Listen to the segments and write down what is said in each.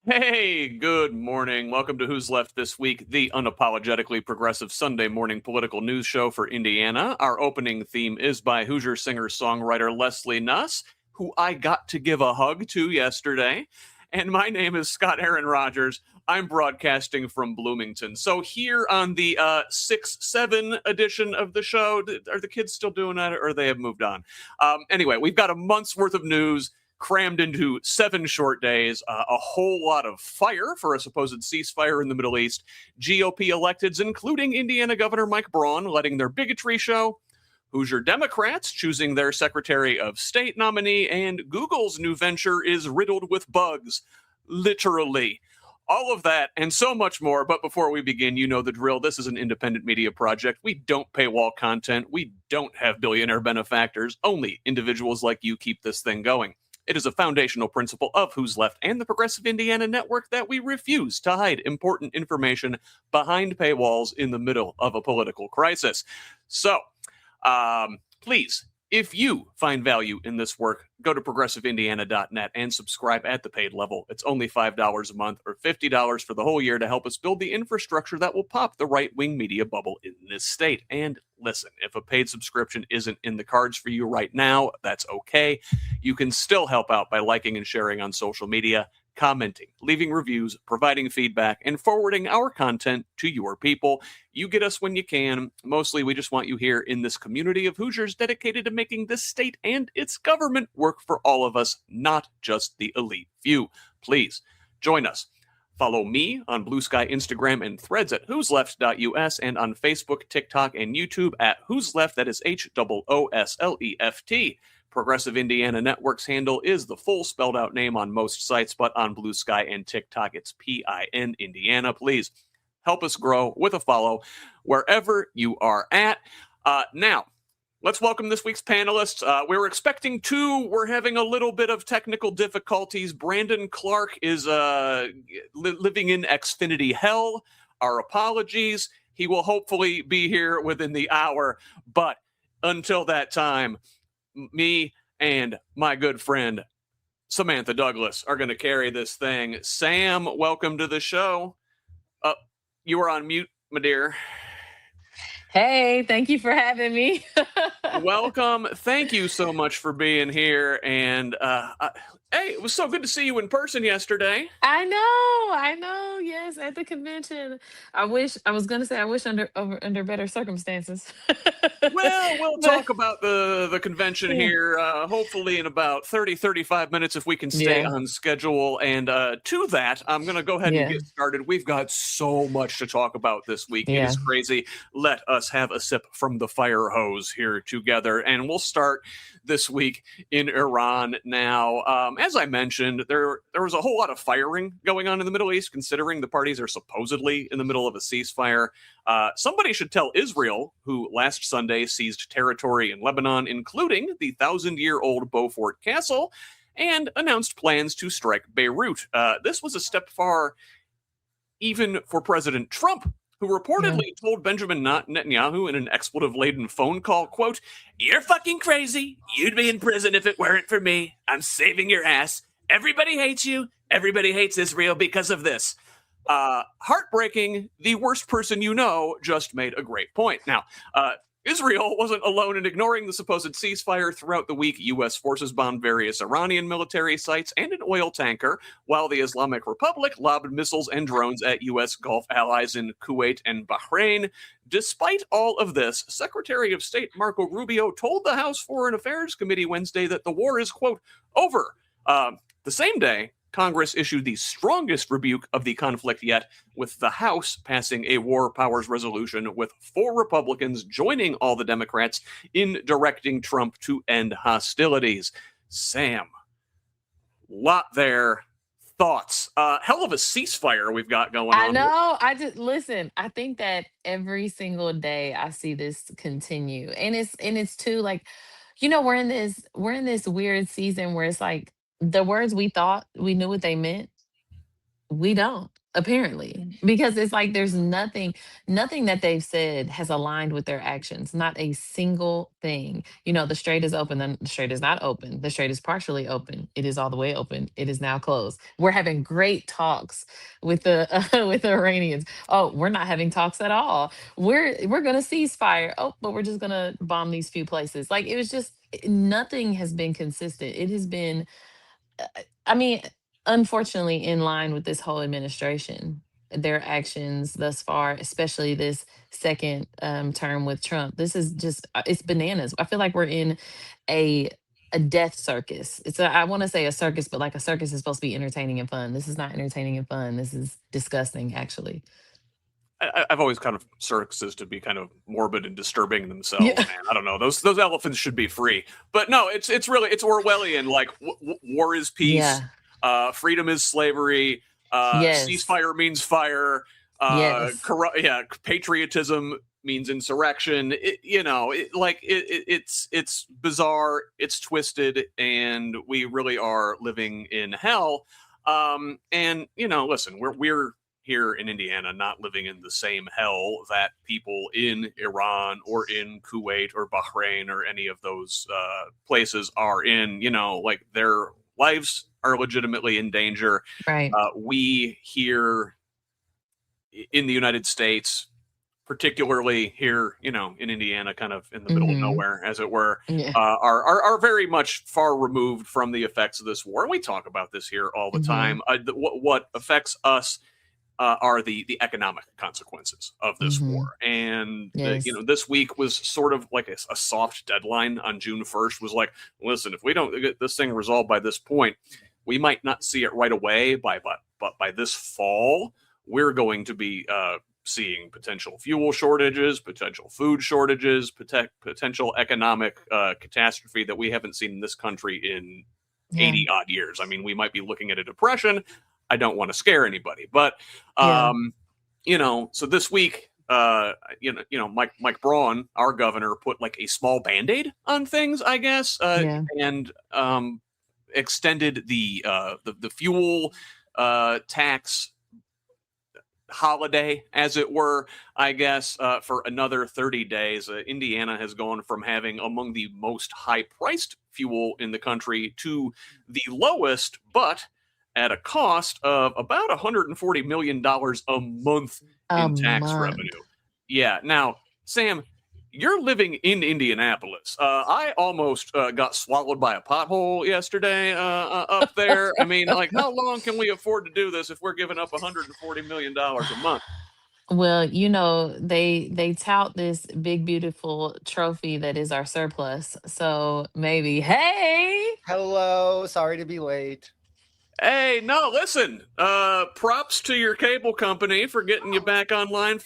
Hey, good morning. Welcome to Who's Left This Week, the unapologetically progressive Sunday morning political news show for Indiana. Our opening theme is by Hoosier singer-songwriter Leslie Nuss, who I got to give a hug to yesterday. And my name is Scott Aaron Rogers. I'm broadcasting from Bloomington. So here on the 6-7 edition of the show, are the kids still doing that or they have moved on? Anyway, we've got a month's worth of news crammed into 7 short days, a whole lot of fire for a supposed ceasefire in the Middle East, GOP electeds, including Indiana Governor Mike Braun, letting their bigotry show, Hoosier Democrats choosing their Secretary of State nominee, and Google's new venture is riddled with bugs. Literally. All of that and so much more. But before we begin, you know the drill. This is an independent media project. We don't paywall content. We don't have billionaire benefactors. Only individuals like you keep this thing going. It is a foundational principle of Who's Left and the Progressive Indiana Network that we refuse to hide important information behind paywalls in the middle of a political crisis. So, please, if you find value in this work, go to progressiveindiana.net and subscribe at the paid level. It's only $5 a month or $50 for the whole year to help us build the infrastructure that will pop the right-wing media bubble in this state. And listen, if a paid subscription isn't in the cards for you right now, that's okay. You can still help out by liking and sharing on social media, commenting, leaving reviews, providing feedback, and forwarding our content to your people. You get us when you can. Mostly, we just want you here in this community of Hoosiers dedicated to making this state and its government work for all of us, not just the elite few. Please join us. Follow me on Blue Sky, Instagram, and Threads at whosleft.us and on Facebook, TikTok, and YouTube at Who's Left. That is HOOSLEFT. Progressive Indiana Network's handle is the full spelled out name on most sites, but on Blue Sky and TikTok, it's PIN Indiana. Please help us grow with a follow wherever you are at. Now, let's welcome this week's panelists. We were expecting 2. We're having a little bit of technical difficulties. Brandon Clark is living in Xfinity hell. Our apologies. He will hopefully be here within the hour, but until that time, me and my good friend Samantha Douglas are going to carry this thing. Sam, welcome to the show. You are on mute, my dear. Hey, thank you for having me. Welcome. Thank you so much for being here. And hey, it was so good to see you in person yesterday. I know. Yes, at the convention. I wish under better circumstances. Well, we'll But talk about the convention yeah, here, hopefully in about 35 minutes if we can stay yeah, on schedule. And to that, I'm going to go ahead and yeah, get started. We've got so much to talk about this week. It yeah. is crazy. Let us have a sip from the fire hose here together. And we'll start this week in Iran now. As I mentioned, there was a whole lot of firing going on in the Middle East, considering the parties are supposedly in the middle of a ceasefire. Somebody should tell Israel, who last Sunday seized territory in Lebanon, including the 1,000-year-old Beaufort Castle, and announced plans to strike Beirut. This was a step far even for President Trump, who Yeah. reportedly told Benjamin Netanyahu in an expletive-laden phone call, quote, "You're fucking crazy. You'd be in prison if it weren't for me. I'm saving your ass. Everybody hates you. Everybody hates Israel because of this." Heartbreaking. The worst person you know just made a great point. Now, Israel wasn't alone in ignoring the supposed ceasefire. Throughout the week, U.S. forces bombed various Iranian military sites and an oil tanker, while the Islamic Republic lobbed missiles and drones at U.S. Gulf allies in Kuwait and Bahrain. Despite all of this, Secretary of State Marco Rubio told the House Foreign Affairs Committee Wednesday that the war is, quote, over. The same day, Congress issued the strongest rebuke of the conflict yet, with the House passing a war powers resolution with 4 Republicans joining all the Democrats in directing Trump to end hostilities. Sam, lot there. Thoughts? Hell of a ceasefire we've got going I on. know. I just listen. I think that every single day I see this continue, and it's too like, we're in this weird season where it's like the words we thought we knew what they meant, we don't. Apparently, because it's like there's nothing that they've said has aligned with their actions. Not a single thing. The strait is open, then the strait is not open. The strait is partially open. It is all the way open. It is now closed. We're having great talks with the with the Iranians. Oh, we're not having talks at all. We're gonna ceasefire. Oh, but we're just gonna bomb these few places. Like it was just nothing has been consistent. It has been I mean, unfortunately, in line with this whole administration, their actions thus far, especially this second term with Trump, this is just it's bananas. I feel like we're in a a death circus. I want to say a circus, but like a circus is supposed to be entertaining and fun. This is not entertaining and fun. This is disgusting, actually. I've always kind of circuses to be kind of morbid and disturbing themselves, Yeah. man. I don't know. Those elephants should be free. But no, it's really it's Orwellian. Like war is peace, Yeah. freedom is slavery, Yes. ceasefire means fire, Yes. patriotism means insurrection. It's bizarre, it's twisted, and we really are living in hell. And listen, we're here in Indiana, not living in the same hell that people in Iran or in Kuwait or Bahrain or any of those places are in. Like their lives are legitimately in danger. Right. We here in the United States, particularly here, in Indiana, kind of in the middle of Hmm. nowhere, as it were, Yeah. are very much far removed from the effects of this war. And we talk about this here all the Hmm. time. What affects us are the economic consequences of this Hmm. war. And Yes. this week was sort of like a soft deadline on June 1st. Was like, listen, if we don't get this thing resolved by this point, we might not see it right away. But by this fall, we're going to be seeing potential fuel shortages, potential food shortages, potential economic catastrophe that we haven't seen in this country in Yeah. 80 odd years. I mean, we might be looking at a depression. I don't want to scare anybody, but Yeah. so this week, Mike Braun, our governor, put like a small Band-Aid on things, I guess, Yeah. and extended the fuel tax holiday, as it were, I guess, for another 30 days. Indiana has gone from having among the most high-priced fuel in the country to the lowest, but at a cost of about $140 million a month A in tax month. revenue. Yeah. Now, Sam, you're living in Indianapolis. I almost got swallowed by a pothole yesterday up there. I mean, like, how long can we afford to do this if we're giving up $140 million a month? Well, they tout this big beautiful trophy that is our surplus. So maybe, hey, Hello, sorry to be late. Hey, no, listen. Props to your cable company for getting you back online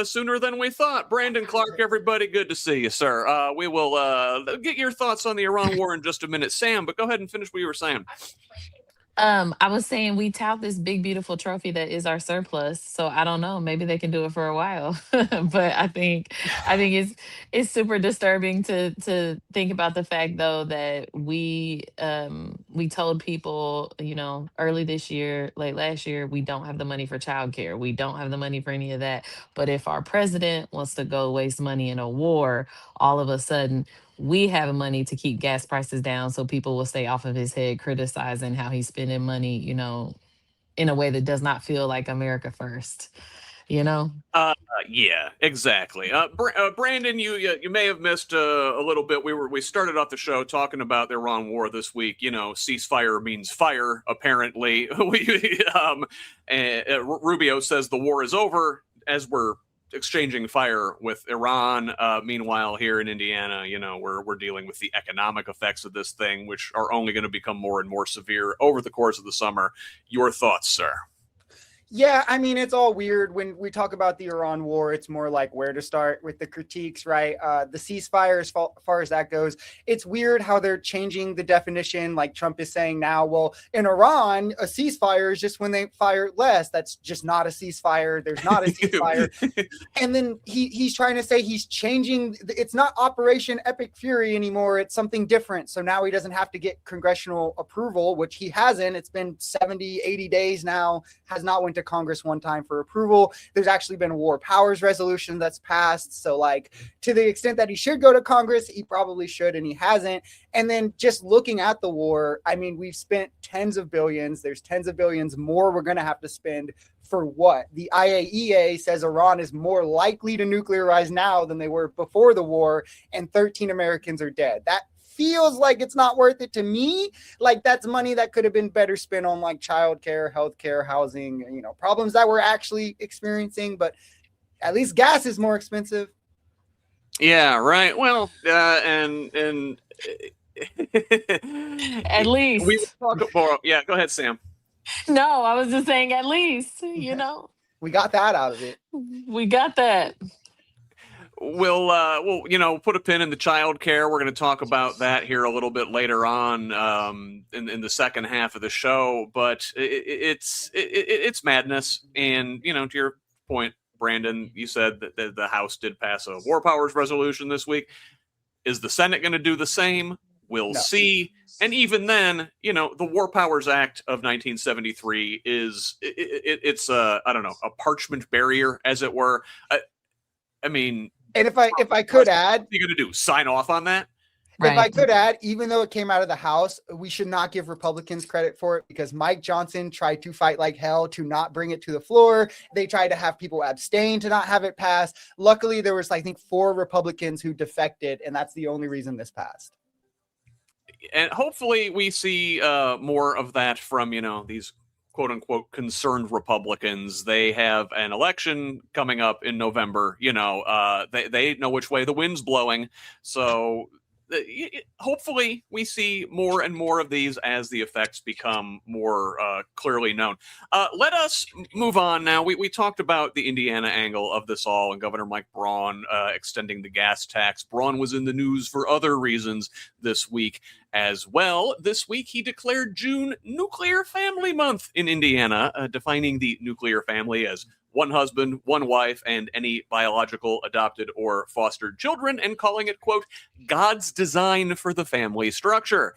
sooner than we thought. Brandon Clark, everybody, good to see you, sir. We will get your thoughts on the Iran war in just a minute, Sam. But go ahead and finish what you were saying. I was saying we tout this big beautiful trophy that is our surplus. So I don't know, maybe they can do it for a while. But I think it's super disturbing to think about the fact though that we told people, early this year, late last year, we don't have the money for childcare. We don't have the money for any of that. But if our president wants to go waste money in a war, all of a sudden we have money to keep gas prices down so people will stay off of his head criticizing how he's spending money, in a way that does not feel like America first, you know? Yeah, exactly. Brandon, you may have missed a little bit. We started off the show talking about the Iran war this week. Ceasefire means fire. Apparently, Rubio says the war is over as we're exchanging fire with Iran. Meanwhile, here in Indiana, we're dealing with the economic effects of this thing, which are only going to become more and more severe over the course of the summer. Your thoughts, sir? Yeah, I mean, it's all weird when we talk about the Iran war. It's more like where to start with the critiques, right? The ceasefire, as far as that goes, it's weird how they're changing the definition. Like Trump is saying now, well, in Iran, a ceasefire is just when they fire less. That's just not a ceasefire. There's not a ceasefire. And then he's trying to say he's changing. It's not Operation Epic Fury anymore. It's something different. So now he doesn't have to get congressional approval, which he hasn't. It's been 70, 80 days now, has not went to Congress one time for approval. There's actually been a war powers resolution that's passed. So like to the extent that he should go to Congress, he probably should, and he hasn't. And then just looking at the war, I mean, we've spent tens of billions. There's tens of billions more we're going to have to spend for what? The IAEA says Iran is more likely to nuclearize now than they were before the war, and 13 Americans are dead. That feels like it's not worth it to me. Like that's money that could have been better spent on like childcare, healthcare, housing, you know, problems that we're actually experiencing. But at least gas is more expensive. Yeah, right. Well, and At least. we will talk more. Yeah, go ahead, Sam. No, I was just saying at least, you know. We got that out of it. We got that. We'll you know, put a pin in the child care. We're going to talk about that here a little bit later on in the second half of the show. But it's madness. And, you know, to your point, Brandon, you said that the House did pass a war powers resolution this week. Is the Senate going to do the same? We'll see. And even then, you know, the War Powers Act of 1973 is it's I don't know, a parchment barrier, as it were. I mean, and if I could add, what are you going to do? Sign off on that? Right. If I could add, even though it came out of the House, we should not give Republicans credit for it because Mike Johnson tried to fight like hell to not bring it to the floor. They tried to have people abstain to not have it pass. Luckily, there was, I think, 4 Republicans who defected, and that's the only reason this passed. And hopefully we see more of that from, you know, these quote unquote concerned Republicans. They have an election coming up in November. You know, they know which way the wind's blowing. So hopefully we see more and more of these as the effects become more clearly known. Let us move on now. We talked about the Indiana angle of this all and Governor Mike Braun extending the gas tax. Braun was in the news for other reasons this week as well. This week, he declared June Nuclear Family Month in Indiana, defining the nuclear family as one husband, one wife, and any biological, adopted, or fostered children, and calling it, quote, God's design for the family structure.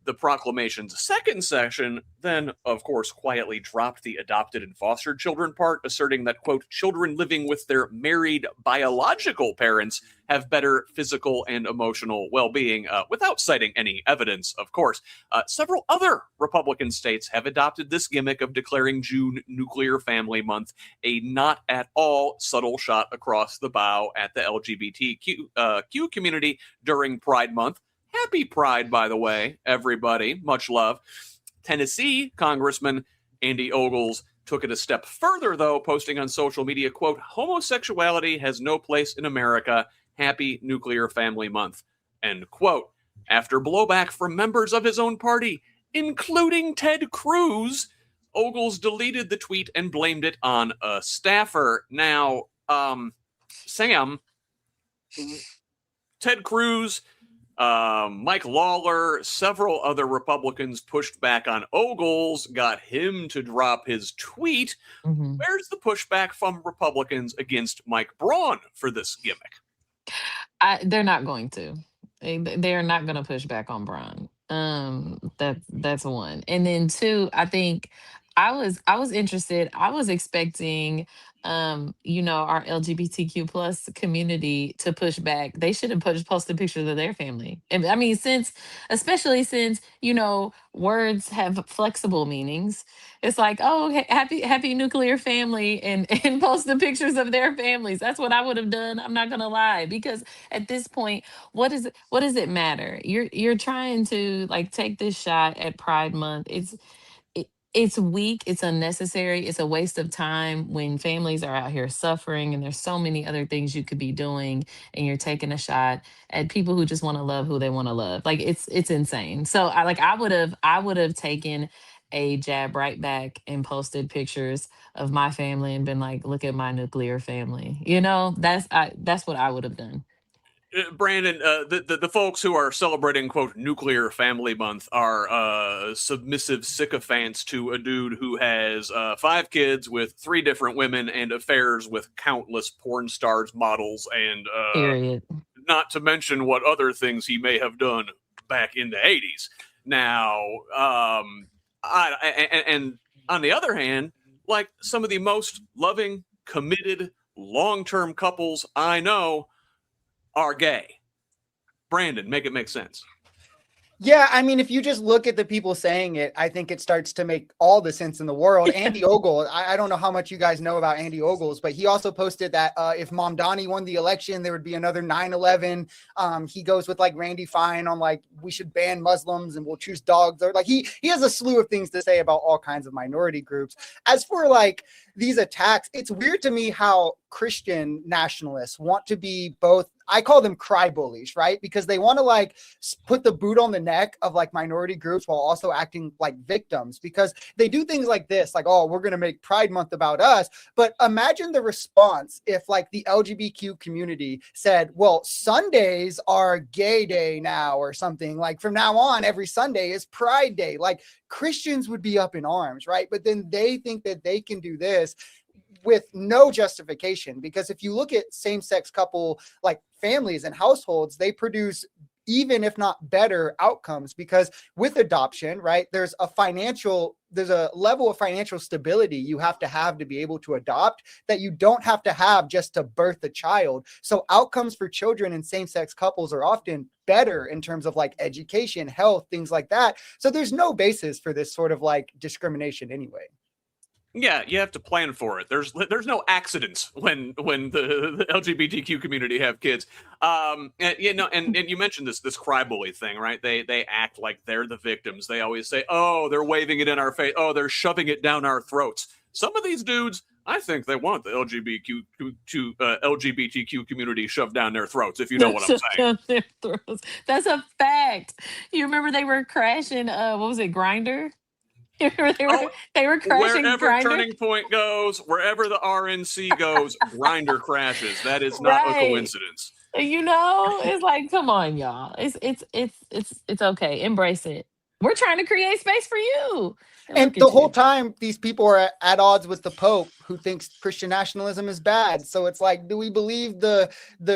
The proclamation's second section then, of course, quietly dropped the adopted and fostered children part, asserting that, quote, children living with their married biological parents have better physical and emotional well-being, without citing any evidence, of course. Several other Republican states have adopted this gimmick of declaring June Nuclear Family Month, a not at all subtle shot across the bow at the LGBTQ community during Pride Month. Happy Pride, by the way, everybody. Much love. Tennessee Congressman Andy Ogles took it a step further, though, posting on social media, quote, homosexuality has no place in America. Happy Nuclear Family Month, end quote. After blowback from members of his own party, including Ted Cruz, Ogles deleted the tweet and blamed it on a staffer. Now, Sam, Ted Cruz, Mike Lawler, several other Republicans pushed back on Ogles, got him to drop his tweet. Mm-hmm. Where's the pushback from Republicans against Mike Braun for this gimmick? They're not going to. They're not going to push back on Braun. That's one. And then 2, I think I was interested. I was expecting, you know, our LGBTQ plus community to push back. They should have posted pictures of their family. And I mean, especially since, you know, words have flexible meanings. It's like, oh, happy nuclear family, and post the pictures of their families. That's what I would have done. I'm not gonna lie, because at this point, what does it matter? You're trying to like take this shot at Pride Month. It's weak, it's unnecessary, it's a waste of time when families are out here suffering and there's so many other things you could be doing, and you're taking a shot at people who just want to love who they want to love. Like it's insane. So I would have taken a jab right back and posted pictures of my family and been like, look at my nuclear family. You know, that's what I would have done. Brandon, the folks who are celebrating, quote, Nuclear Family Month are submissive sycophants to a dude who has 5 kids with 3 different women and affairs with countless porn stars, models, and Period. Not to mention what other things he may have done back in the 80s. Now, and on the other hand, like some of the most loving, committed, long-term couples I know are gay. Brandon, make it make sense. Yeah, I mean, if you just look at the people saying it, I think it starts to make all the sense in the world. Andy Ogle, I don't know how much you guys know about Andy Ogles, but he also posted that if Mom Donnie won the election, there would be another 9/11. He goes with like Randy Fine on like, we should ban Muslims and we'll choose dogs. Or like he has a slew of things to say about all kinds of minority groups. As for like these attacks, it's weird to me how Christian nationalists want to be both. I call them cry bullies, right? Because they want to like put the boot on the neck of like minority groups while also acting like victims, because they do things like this, like, oh, we're going to make Pride Month about us. But imagine the response if like the LGBTQ community said, well, Sundays are gay day now or something, like from now on, every Sunday is Pride Day. Like Christians would be up in arms, right? But then they think that they can do this with no justification, because if you look at same-sex couple like families and households, they produce even if not better outcomes, because with adoption, right, there's a level of financial stability you have to be able to adopt that you don't have to have just to birth a child. So outcomes for children in same-sex couples are often better in terms of like education, health, things like that. So there's no basis for this sort of like discrimination anyway. Yeah, you have to plan for it. There's no accidents when the LGBTQ community have kids. And you mentioned this cryboy thing, right? They act like they're the victims. They always say, "Oh, they're waving it in our face. Oh, they're shoving it down our throats." Some of these dudes, I think they want the LGBTQ community shoved down their throats, if you know what I'm saying. Their throats. That's a fact. You remember they were crashing, what was it, Grindr? They were crashing wherever Grindr. Turning Point goes, wherever the RNC goes, Grindr crashes. That is not a coincidence. You know, it's like, come on, y'all. It's okay. Embrace it. We're trying to create space for you. And the whole time, these people are at odds with the Pope, who thinks Christian nationalism is bad. So it's like, do we believe the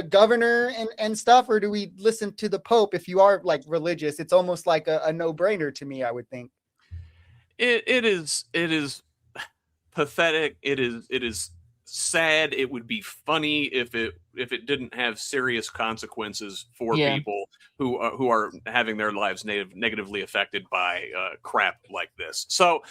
governor and stuff, or do we listen to the Pope? If you are like religious, it's almost like a no-brainer to me, I would think. It is pathetic. It is sad. It would be funny if it didn't have serious consequences for people who are having their lives negatively affected by crap like this. So,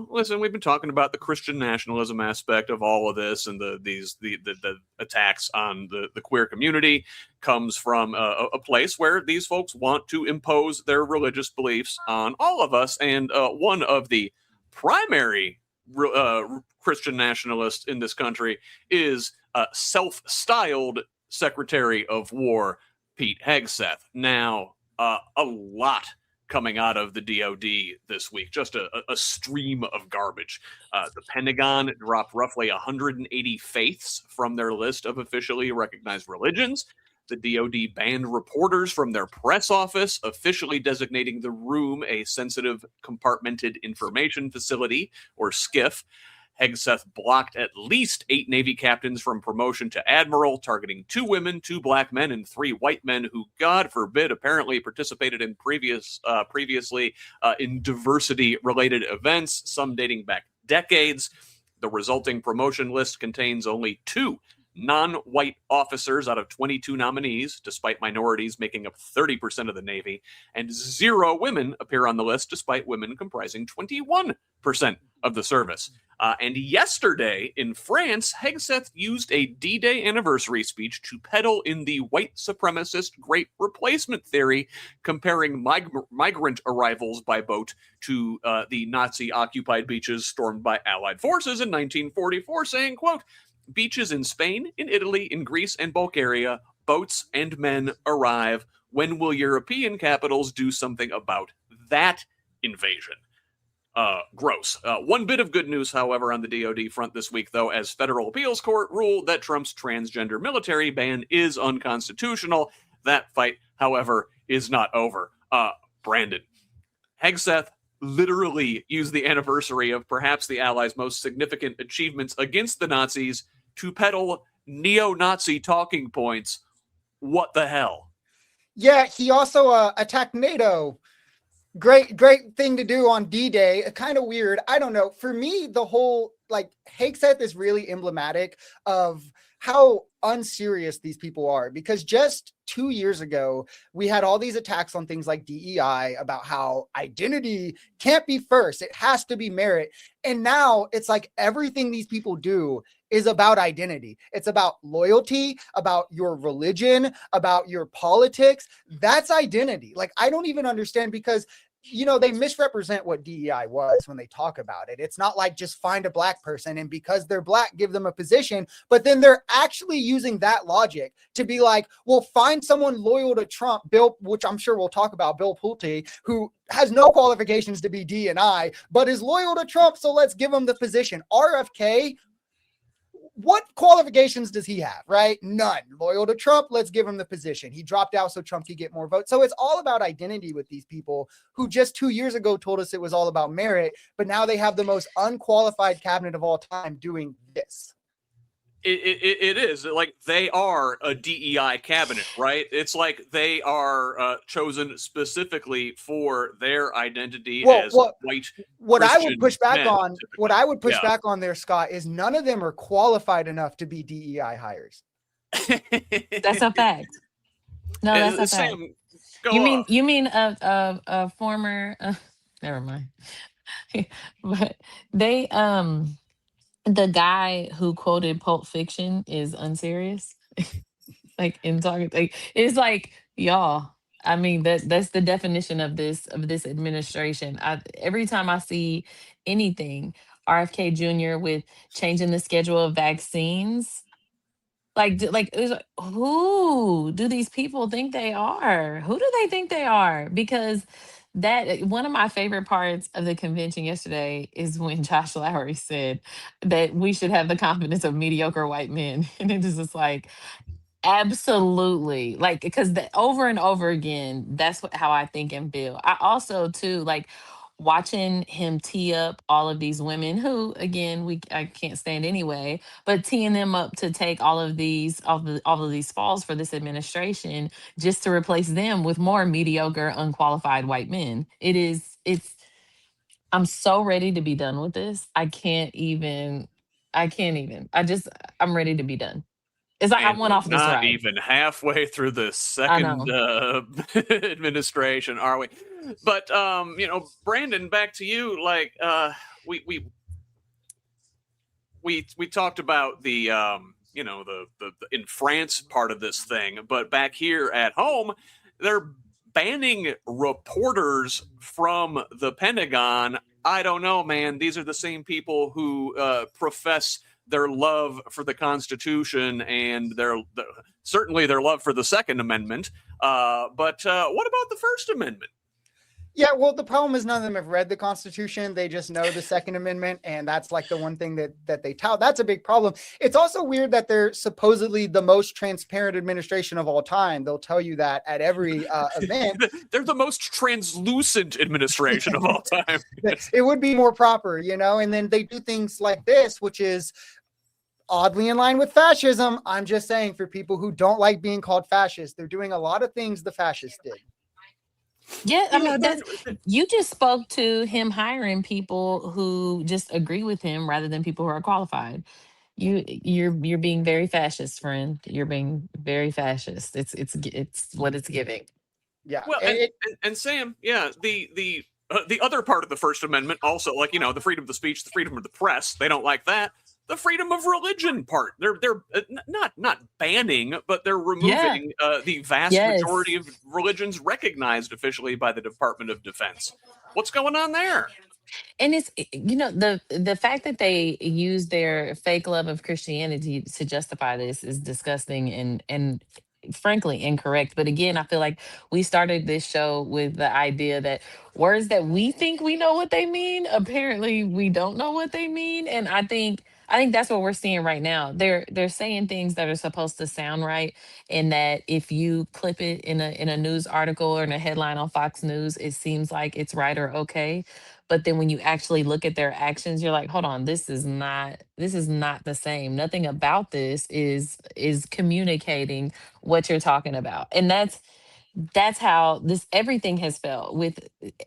listen, we've been talking about the Christian nationalism aspect of all of this, and the attacks on the queer community comes from a place where these folks want to impose their religious beliefs on all of us. And one of the primary Christian nationalists in this country is self-styled Secretary of War Pete Hegseth. Now, a lot coming out of the DOD this week, just a stream of garbage. The Pentagon dropped roughly 180 faiths from their list of officially recognized religions. The DOD banned reporters from their press office, officially designating the room a sensitive compartmented information facility, or SCIF. Hegseth blocked at least 8 Navy captains from promotion to admiral, targeting 2 women, 2 black men, and 3 white men who, God forbid, apparently participated in previously in diversity-related events, some dating back decades. The resulting promotion list contains only 2 non-white officers out of 22 nominees, despite minorities making up 30% of the Navy, and 0 women appear on the list, despite women comprising 21% of the service. And yesterday in France, Hegseth used a D-Day anniversary speech to peddle in the white supremacist Great Replacement theory, comparing migrant arrivals by boat to the Nazi-occupied beaches stormed by Allied forces in 1944, saying, quote, "Beaches in Spain, in Italy, in Greece, and Bulgaria, boats and men arrive. When will European capitals do something about that invasion?" Gross. One bit of good news, however, on the DOD front this week, though, as federal appeals court ruled that Trump's transgender military ban is unconstitutional. That fight, however, is not over. Brandon, Hegseth literally used the anniversary of perhaps the Allies' most significant achievements against the Nazis to peddle neo-Nazi talking points. What the hell? Yeah, he also attacked NATO. Great thing to do on D-Day. Kind of weird. I don't know. For me, the whole like Hegseth is really emblematic of how unserious these people are, because just 2 years ago, we had all these attacks on things like DEI about how identity can't be first. It has to be merit. And now it's like everything these people do is about identity. It's about loyalty, about your religion, about your politics. That's identity. Like, I don't even understand, because they misrepresent what DEI was when they talk about it. It's not like just find a black person and because they're black, give them a position, but then they're actually using that logic to be like, well, find someone loyal to Trump, Bill, which I'm sure we'll talk about, Bill Pulte, who has no qualifications to be D&I, but is loyal to Trump. So let's give him the position. RFK, what qualifications does he have, right? None. Loyal to Trump, let's give him the position. He dropped out so Trump could get more votes. So it's all about identity with these people who just 2 years ago told us it was all about merit, but now they have the most unqualified cabinet of all time doing this. It is like they are a DEI cabinet, right? It's like they are chosen specifically for their identity as white. What Christian I would push back men, on, typically. what I would push back on there, Scott, is none of them are qualified enough to be DEI hires. That's a fact. No, that's a fact. Sam, You mean a former? Never mind. But they the guy who quoted Pulp Fiction is unserious. Like in talking, like it's like y'all. I mean that's the definition of this administration. Every time I see anything RFK Jr. with changing the schedule of vaccines, it's like, who do these people think they are? Who do they think they are? Because that one of my favorite parts of the convention yesterday is when Josh Lowry said that we should have the confidence of mediocre white men, and it is just like, absolutely, like, because over and over again, that's how I think and feel. I also too like watching him tee up all of these women who, again, I can't stand anyway, but teeing them up to take all of these falls for this administration just to replace them with more mediocre, unqualified white men. It's. I'm so ready to be done with this. I can't even. I'm ready to be done. It's like I and went we're off this not ride. even halfway through the I second know. administration, are we? But Brandon, back to you. Like, we talked about the the in France part of this thing, but back here at home, they're banning reporters from the Pentagon. I don't know, man. These are the same people who profess their love for the Constitution and certainly their love for the Second Amendment. But what about the First Amendment? Yeah, well, the problem is none of them have read the Constitution. They just know the Second Amendment, and that's like the one thing that they tout. That's a big problem. It's also weird that they're supposedly the most transparent administration of all time. They'll tell you that at every event. They're the most translucent administration of all time. It would be more proper, and then they do things like this, which is oddly in line with fascism. I'm just saying, for people who don't like being called fascist, they're doing a lot of things the fascists did. Yeah, I mean, you just spoke to him hiring people who just agree with him rather than people who are qualified. You're being very fascist, friend. You're being very fascist. It's what it's giving. Yeah. Well, and Sam, yeah, the other part of the First Amendment also, like, the freedom of speech, the freedom of the press, they don't like that. The freedom of religion part, they're not banning, but they're removing the vast majority of religions recognized officially by the Department of Defense. What's going on there? And it's the fact that they use their fake love of Christianity to justify this is disgusting and frankly incorrect. But again, I feel like we started this show with the idea that words that we think we know what they mean, apparently we don't know what they mean. And I think that's what we're seeing right now. They're saying things that are supposed to sound right, and that if you clip it in a news article or in a headline on Fox News, it seems like it's right or okay. But then when you actually look at their actions, you're like, hold on, this is not the same. Nothing about this is communicating what you're talking about. And that's how this everything has felt with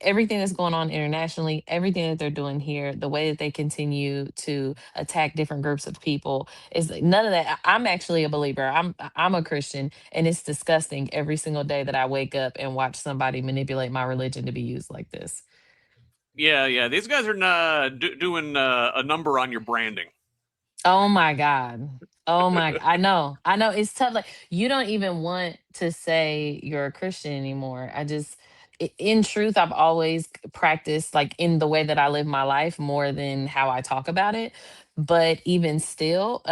everything that's going on internationally, everything that they're doing here, the way that they continue to attack different groups of people is like, none of that. I'm actually a believer. I'm a Christian, and it's disgusting every single day that I wake up and watch somebody manipulate my religion to be used like this. Yeah. These guys are doing a number on your branding. Oh my God. Oh my, I know. I know it's tough. Like you don't even want to say you're a Christian anymore. In truth, I've always practiced like in the way that I live my life more than how I talk about it. But even still,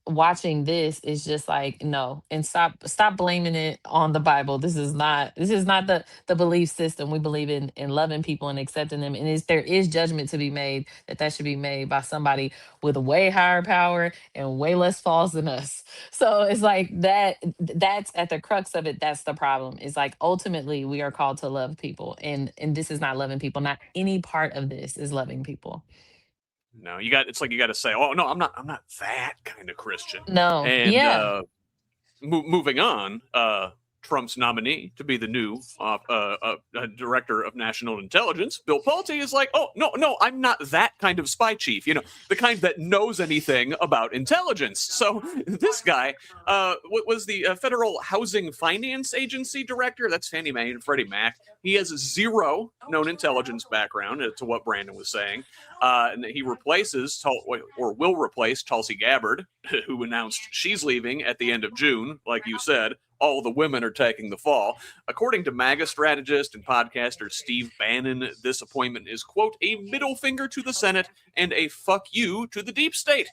watching this is just like, no, and stop blaming it on the Bible. This is not the belief system. We believe in loving people and accepting them. And there is judgment to be made that should be made by somebody with way higher power and way less flaws than us. So it's like that's at the crux of it. That's the problem. It's like ultimately we are called to love people. And this is not loving people. Not any part of this is loving people. No, it's like you got to say, "Oh no, I'm not that kind of Christian." No. And Yeah. moving on, Trump's nominee to be the new director of national intelligence, Bill Pulte, is like, "Oh no, I'm not that kind of spy chief. You know, the kind that knows anything about intelligence." So this guy was the Federal Housing Finance Agency director. That's Fannie Mae and Freddie Mac. He has zero known intelligence background, to what Brandon was saying. And he replaces, or will replace, Tulsi Gabbard, who announced she's leaving at the end of June. Like you said, all the women are taking the fall. According to MAGA strategist and podcaster Steve Bannon, this appointment is, quote, a middle finger to the Senate and a fuck you to the deep state.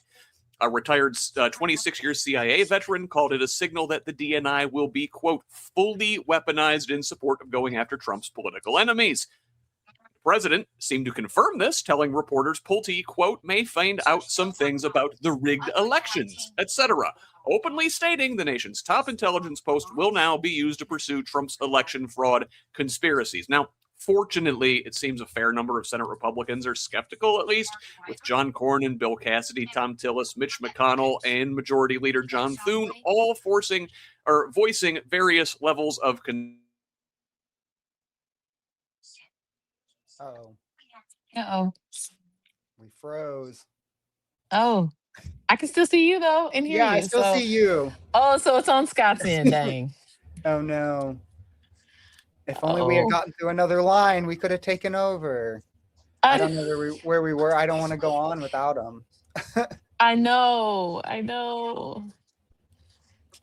A retired 26-year CIA veteran called it a signal that the DNI will be, quote, fully weaponized in support of going after Trump's political enemies. The president seemed to confirm this, telling reporters Pulte, quote, may find out some things about the rigged elections, etc., openly stating the nation's top intelligence post will now be used to pursue Trump's election fraud conspiracies. Now, fortunately, it seems a fair number of Senate Republicans are skeptical, at least, with John Cornyn, Bill Cassidy, Tom Tillis, Mitch McConnell, and Majority Leader John Thune all voicing various levels of Oh, Uh-oh. we froze. Oh. I can still see you though and hear Yeah, you. I still see you. Oh, so it's on Scott's end, dang. Oh no. If only we had gotten through another line, we could have taken over. I don't know where we were. I don't want to go on without him. I know.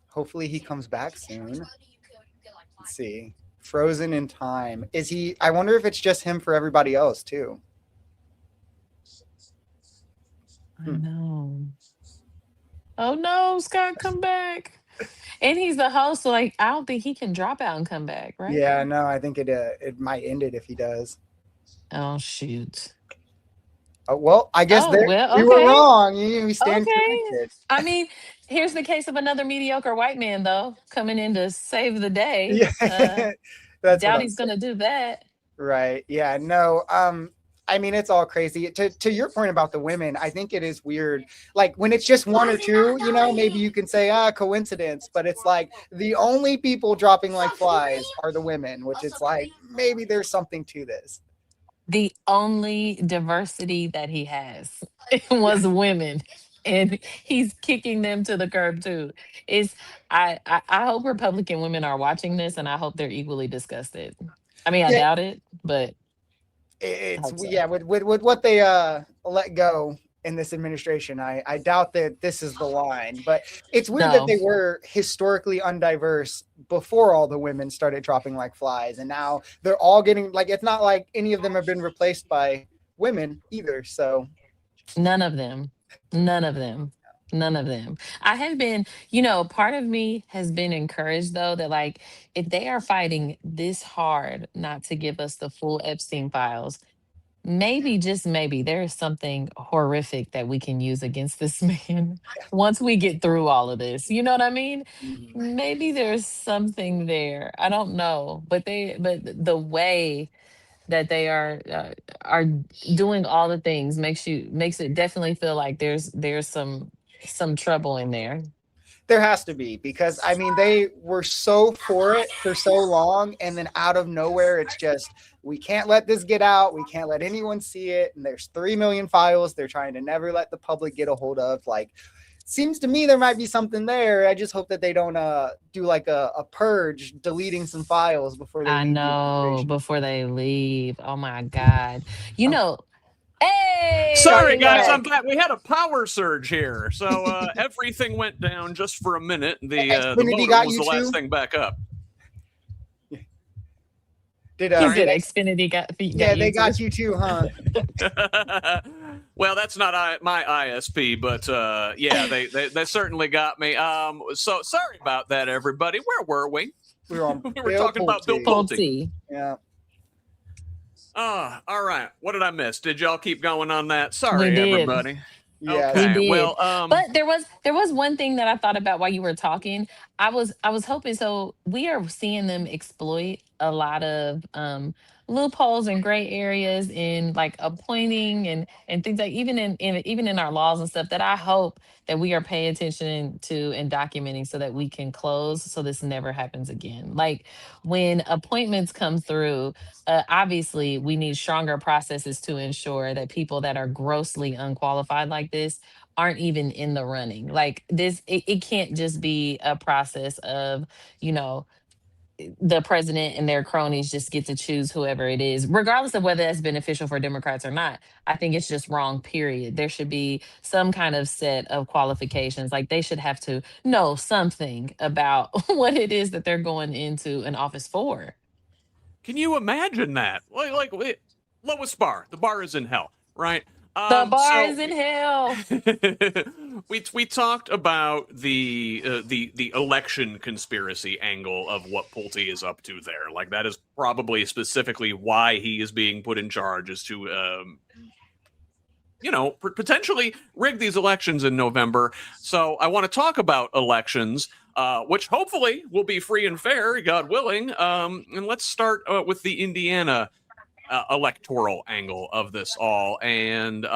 Hopefully he comes back soon. Let's see. Frozen in time. Is he? I wonder if it's just him for everybody else too. I know. Oh no, Scott, come back. And he's the host, so like I don't think he can drop out and come back, right? Yeah, no, I think it might end it if he does. Oh shoot. Oh, well, I guess we were wrong. We stand corrected. I mean, here's the case of another mediocre white man, though, coming in to save the day. Yeah, doubt he's going to do that. Right. Yeah. No. I mean, it's all crazy. To your point about the women, I think it is weird. Like when it's just one or two, maybe you can say, coincidence. But it's like the only people dropping like flies are the women, which is like maybe there's something to this. The only diversity that he has was women, and he's kicking them to the curb too. I hope Republican women are watching this, and I hope they're equally disgusted. I mean, I doubt it, but it's with what they let go in this administration, I doubt that this is the line. But it's weird that they were historically undiverse before all the women started dropping like flies, and now they're all getting like, it's not like any of them have been replaced by women either. So none of them. I have been, part of me has been encouraged though that like if they are fighting this hard not to give us the full Epstein files, maybe, just maybe, there is something horrific that we can use against this man once we get through all of this. You know what I mean? Mm-hmm. Maybe there's something there. I don't know, but the way that they are doing all the things makes it definitely feel like there's some trouble in there. There has to be, because I mean, they were so for it for so long, and then out of nowhere, it's just, we can't let this get out. We can't let anyone see it. And there's 3 million files they're trying to never let the public get a hold of. Like, seems to me there might be something there. I just hope that they don't do like a purge, deleting some files before they I leave the know, administration. before they leave. Oh my God. You know, hey! Sorry, guys, Yeah. I'm back. We had a power surge here, so everything went down just for a minute. The Xfinity motor got was you the last too? thing back up. Did He said did- Xfinity got yeah, they you got too. you too, huh? Well, that's not my ISP, but yeah, they certainly got me. So sorry about that, everybody. Where were we? We were on We were Bill talking about Bill Pulte. Pulte. Pulte. Yeah. All right. What did I miss? Did y'all keep going on that? Sorry, We did. everybody. Yeah. We Okay. did. Well, But there was one thing that I thought about while you were talking. I was hoping, so we are seeing them exploit a lot of loopholes and gray areas in like appointing and things like even in our laws and stuff, that I hope that we are paying attention to and documenting so that we can close so this never happens again. Like when appointments come through, obviously we need stronger processes to ensure that people that are grossly unqualified like this aren't even in the running. Like this, it can't just be a process of, you know, the president and their cronies just get to choose whoever it is, regardless of whether that's beneficial for Democrats or not. I think it's just wrong, period. There should be some kind of set of qualifications. Like they should have to know something about what it is that they're going into an office for. can you imagine that? Lowest bar. The bar is in hell, right? The bar is in hell. we talked about the election conspiracy angle of what Pulte is up to there. Like that is probably specifically why he is being put in charge, is to potentially rig these elections in November. So I want to talk about elections, which hopefully will be free and fair, God willing. And let's start with the Indiana electoral angle of this all. And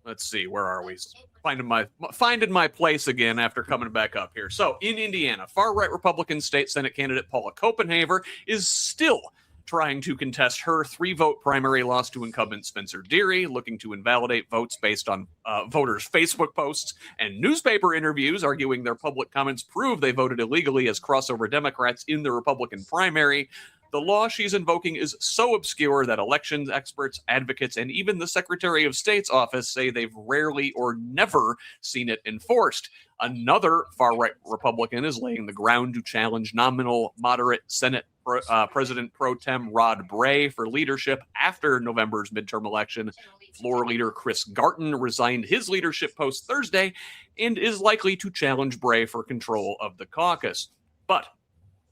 let's see, where are we? Finding my place again after coming back up here. So in Indiana, far-right Republican state Senate candidate Paula Copenhaver is still trying to contest her 3-vote primary loss to incumbent Spencer Deary, looking to invalidate votes based on voters' Facebook posts and newspaper interviews, arguing their public comments prove they voted illegally as crossover Democrats in the Republican primary. The law she's invoking is so obscure that elections experts, advocates, and even the Secretary of State's office say they've rarely or never seen it enforced. Another far-right Republican is laying the ground to challenge nominal moderate Senate President pro tem Rod Bray for leadership after November's midterm election. Floor leader Chris Garton resigned his leadership post Thursday and is likely to challenge Bray for control of the caucus. But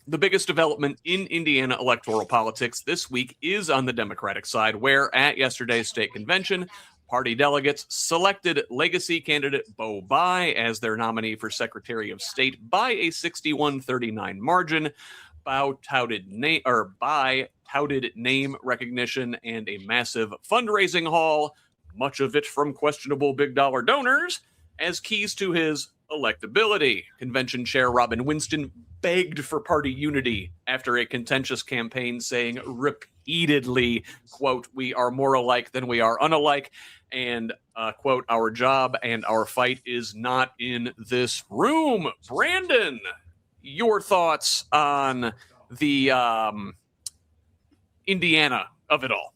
the biggest development in Indiana electoral politics this week is on the Democratic side, where at yesterday's state convention, party delegates selected legacy candidate Beau Bayh as their nominee for Secretary of State by a 61-39 margin. Bayh touted name recognition and a massive fundraising haul, much of it from questionable big dollar donors, as keys to his electability. Convention chair Robin Winston begged for party unity after a contentious campaign, saying repeatedly, quote, "We are more alike than we are unalike," and quote, "Our job and our fight is not in this room." Brandon, your thoughts on the Indiana of it all?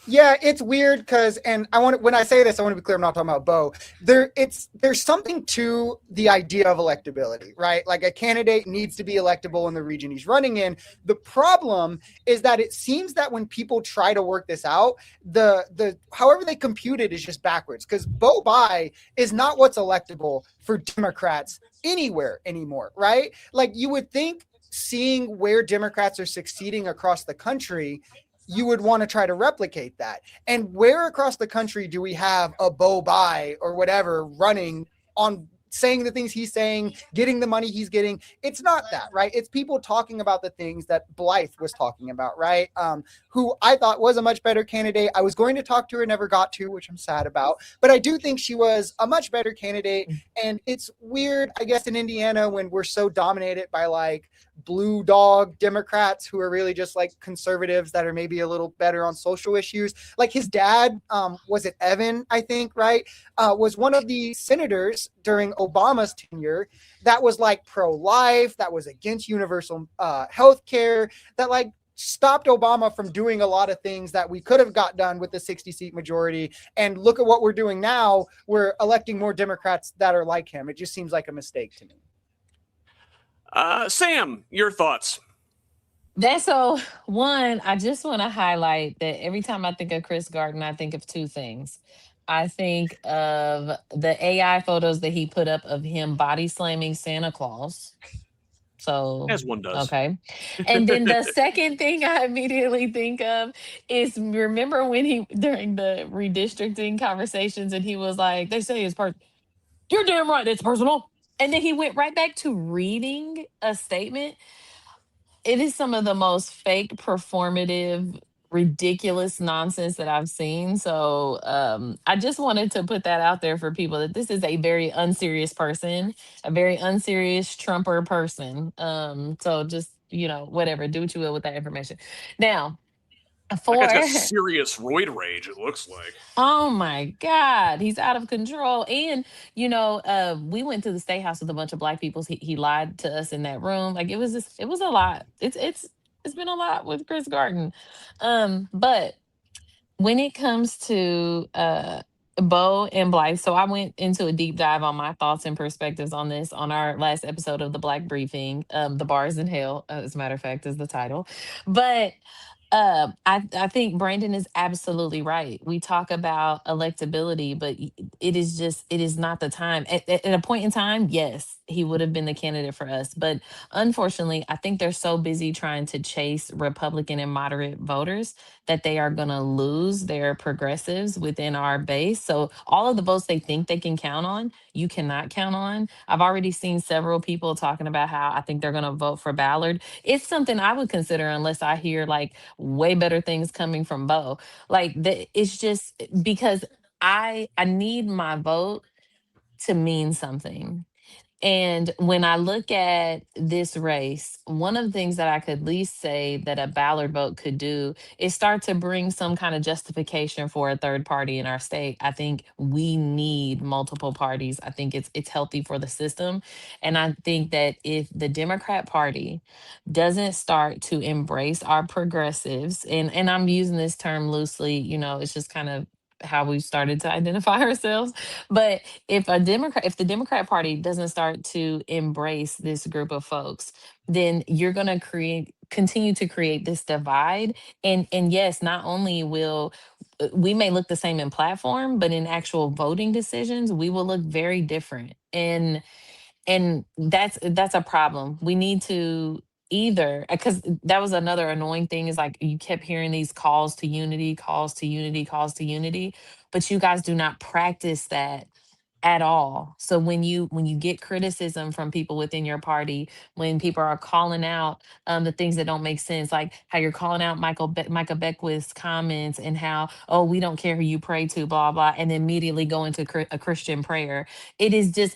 Yeah, it's weird because, and when I say this, I want to be clear, I'm not talking about Beau. There's something to the idea of electability, right? Like a candidate needs to be electable in the region he's running in. The problem is that it seems that when people try to work this out, the however they compute it is just backwards, because Beau Bayh is not what's electable for Democrats anywhere anymore, right? Like you would think, seeing where Democrats are succeeding across the country, you would want to try to replicate that. And where across the country do we have a Beau Bayh or whatever running on saying the things he's saying, getting the money he's getting. It's not that, right? It's people talking about the things that Blythe was talking about, right? Who I thought was a much better candidate. I was going to talk to her, never got to, which I'm sad about. But I do think she was a much better candidate. And it's weird, I guess, in Indiana when we're so dominated by like blue dog Democrats who are really just like conservatives that are maybe a little better on social issues. Like his dad, was it Evan, I think, right? Was one of the senators during Obama's tenure that was like pro-life, that was against universal health care, that like stopped Obama from doing a lot of things that we could have got done with the 60-seat majority. And look at what we're doing now. We're electing more Democrats that are like him. It just seems like a mistake to me. Sam, your thoughts? One, I just want to highlight that every time I think of Chris Garden, I think of two things. I think of the AI photos that he put up of him body slamming Santa Claus. So, As one does. okay. And then the second thing I immediately think of is, remember when he, during the redistricting conversations, and he was like, they say it's you're damn right, it's personal. And then he went right back to reading a statement. It is some of the most fake, performative, ridiculous nonsense that I've seen. So I just wanted to put that out there for people that this is a very unserious person, a very unserious Trumper person. So just, whatever, do what you will with that information. Now, That guy's got serious roid rage, it looks like. Oh my God, he's out of control. And we went to the State House with a bunch of Black people. He lied to us in that room. Like it was a lot. It's been a lot with Chris Garden. But when it comes to Beau and Blythe, so I went into a deep dive on my thoughts and perspectives on this on our last episode of the Black Briefing. The Bars in Hell, as a matter of fact, is the title. But I think Brandon is absolutely right. We talk about electability, but it is not the time. At a point in time, yes, he would have been the candidate for us. But unfortunately, I think they're so busy trying to chase Republican and moderate voters that they are going to lose their progressives within our base. So all of the votes they think they can count on, you cannot count on. I've already seen several people talking about how I think they're going to vote for Ballard. It's something I would consider unless I hear like way better things coming from Beau. Like it's just because I need my vote to mean something. And when I look at this race, one of the things that I could at least say that a Ballard vote could do is start to bring some kind of justification for a third party in our state. I think we need multiple parties. I think it's healthy for the system. And I think that if the Democrat Party doesn't start to embrace our progressives, and I'm using this term loosely, it's just kind of how we started to identify ourselves. But if the Democrat Party doesn't start to embrace this group of folks, then you're going to continue to create this divide. And yes, not only will we may look the same in platform, but in actual voting decisions, we will look very different. And that's a problem. We need to either, because that was another annoying thing, is like you kept hearing these calls to unity, calls to unity, calls to unity, but you guys do not practice that at all. So when you get criticism from people within your party, when people are calling out the things that don't make sense, like how you're calling out Micah Beckwith's comments and how, oh, we don't care who you pray to, blah blah, and then immediately go into a Christian prayer. It is just,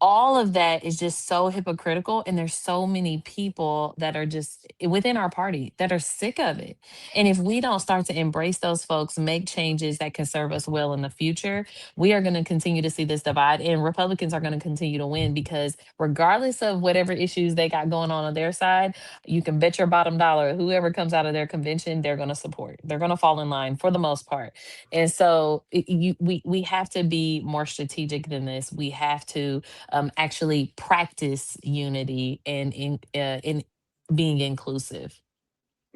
all of that is just so hypocritical, and there's so many people that are just within our party that are sick of it. And if we don't start to embrace those folks, make changes that can serve us well in the future, we are going to continue to see this divide, and Republicans are going to continue to win, because regardless of whatever issues they got going on their side, you can bet your bottom dollar whoever comes out of their convention, they're going to support. They're going to fall in line for the most part. And so we have to be more strategic than this. We have to actually practice unity and in being inclusive.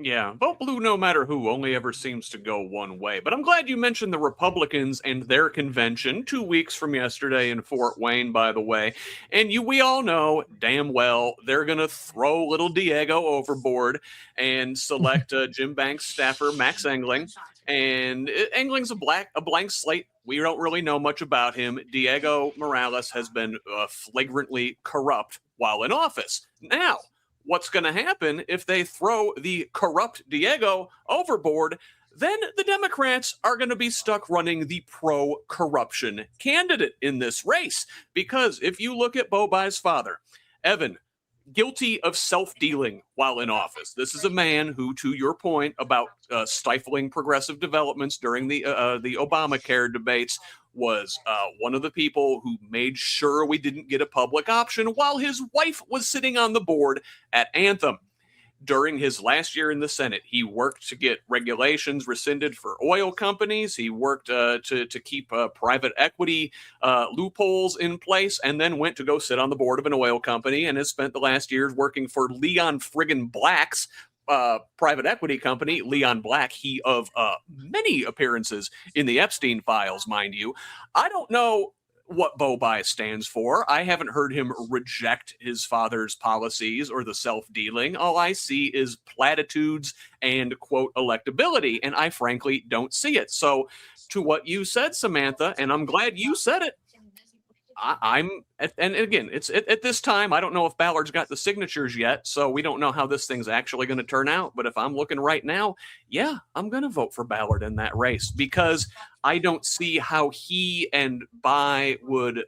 Yeah, vote blue no matter who only ever seems to go one way. But I'm glad you mentioned the Republicans and their convention 2 weeks from yesterday in Fort Wayne, by the way. And we all know damn well they're going to throw little Diego overboard and select Jim Banks staffer Max Engling. And Engling's a blank slate We don't really know much about him. Diego Morales has been flagrantly corrupt while in office. Now, what's going to happen if they throw the corrupt Diego overboard? Then the Democrats are going to be stuck running the pro-corruption candidate in this race. Because if you look at Beau Bayh's father, Evan, guilty of self-dealing while in office. This is a man who, to your point about stifling progressive developments during the Obamacare debates, was one of the people who made sure we didn't get a public option while his wife was sitting on the board at Anthem. During his last year in the Senate, he worked to get regulations rescinded for oil companies. He worked to keep private equity loopholes in place, and then went to go sit on the board of an oil company and has spent the last years working for Leon friggin' Black's private equity company. Leon Black, he of many appearances in the Epstein files, mind you. I don't know what Beau Bayh stands for. I haven't heard him reject his father's policies or the self-dealing. All I see is platitudes and, quote, electability, and I frankly don't see it. So to what you said, Samantha, and I'm glad you said it, and again, it's at this time, I don't know if Ballard's got the signatures yet, so we don't know how this thing's actually going to turn out. But if I'm looking right now, yeah, I'm going to vote for Ballard in that race, because I don't see how he and Bayh would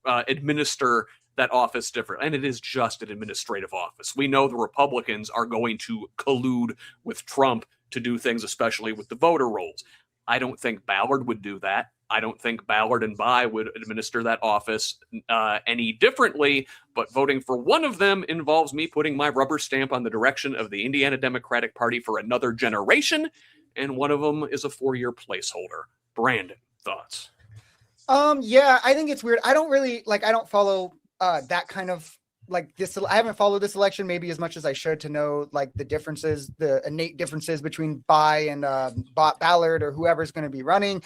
administer that office different. And it is just an administrative office. We know the Republicans are going to collude with Trump to do things, especially with the voter rolls. I don't think Ballard would do that. I don't think Ballard and Bayh would administer that office any differently, but voting for one of them involves me putting my rubber stamp on the direction of the Indiana Democratic Party for another generation, and one of them is a 4-year placeholder. Brandon, thoughts? Yeah, I think it's weird. I don't follow that kind of this. I haven't followed this election maybe as much as I should to know the differences, the innate differences between Bayh and Ballard or whoever's going to be running.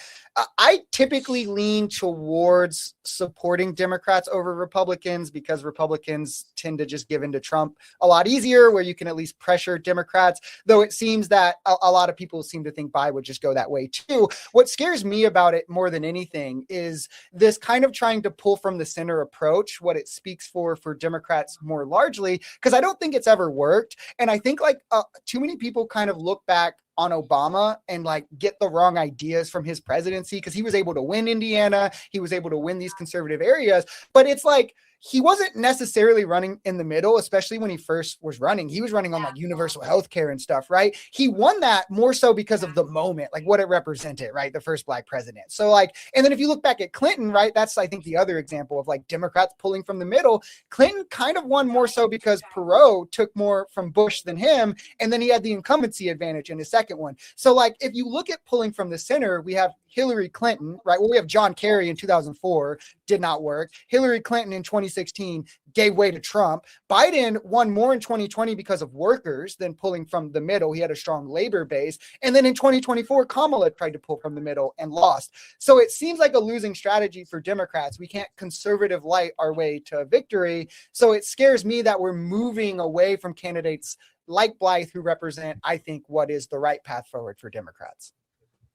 I typically lean towards supporting Democrats over Republicans, because Republicans tend to just give in to Trump a lot easier, where you can at least pressure Democrats, though it seems that a lot of people seem to think Bayh would just go that way too. What scares me about it more than anything is this kind of trying to pull from the center approach, what it speaks for Democrats more largely, because I don't think it's ever worked. And I think too many people kind of look back on Obama and get the wrong ideas from his presidency, because he was able to win Indiana. He was able to win these conservative areas, but it's he wasn't necessarily running in the middle, especially when he first was running. He was running on universal health care and stuff, right? He won that more so because of the moment, what it represented, right? The first Black president. So and then if you look back at Clinton, right, that's I think the other example of Democrats pulling from the middle. Clinton kind of won more so because Perot took more from Bush than him, and then he had the incumbency advantage in his second one. So if you look at pulling from the center, we have Hillary Clinton, right? Well, we have John Kerry in 2004, did not work. Hillary Clinton in 2016 gave way to Trump. Biden won more in 2020 because of workers than pulling from the middle. He had a strong labor base. And then in 2024, Kamala tried to pull from the middle and lost. So it seems like a losing strategy for Democrats. We can't conservative light our way to victory. So it scares me that we're moving away from candidates like Blythe, who represent, I think, what is the right path forward for Democrats.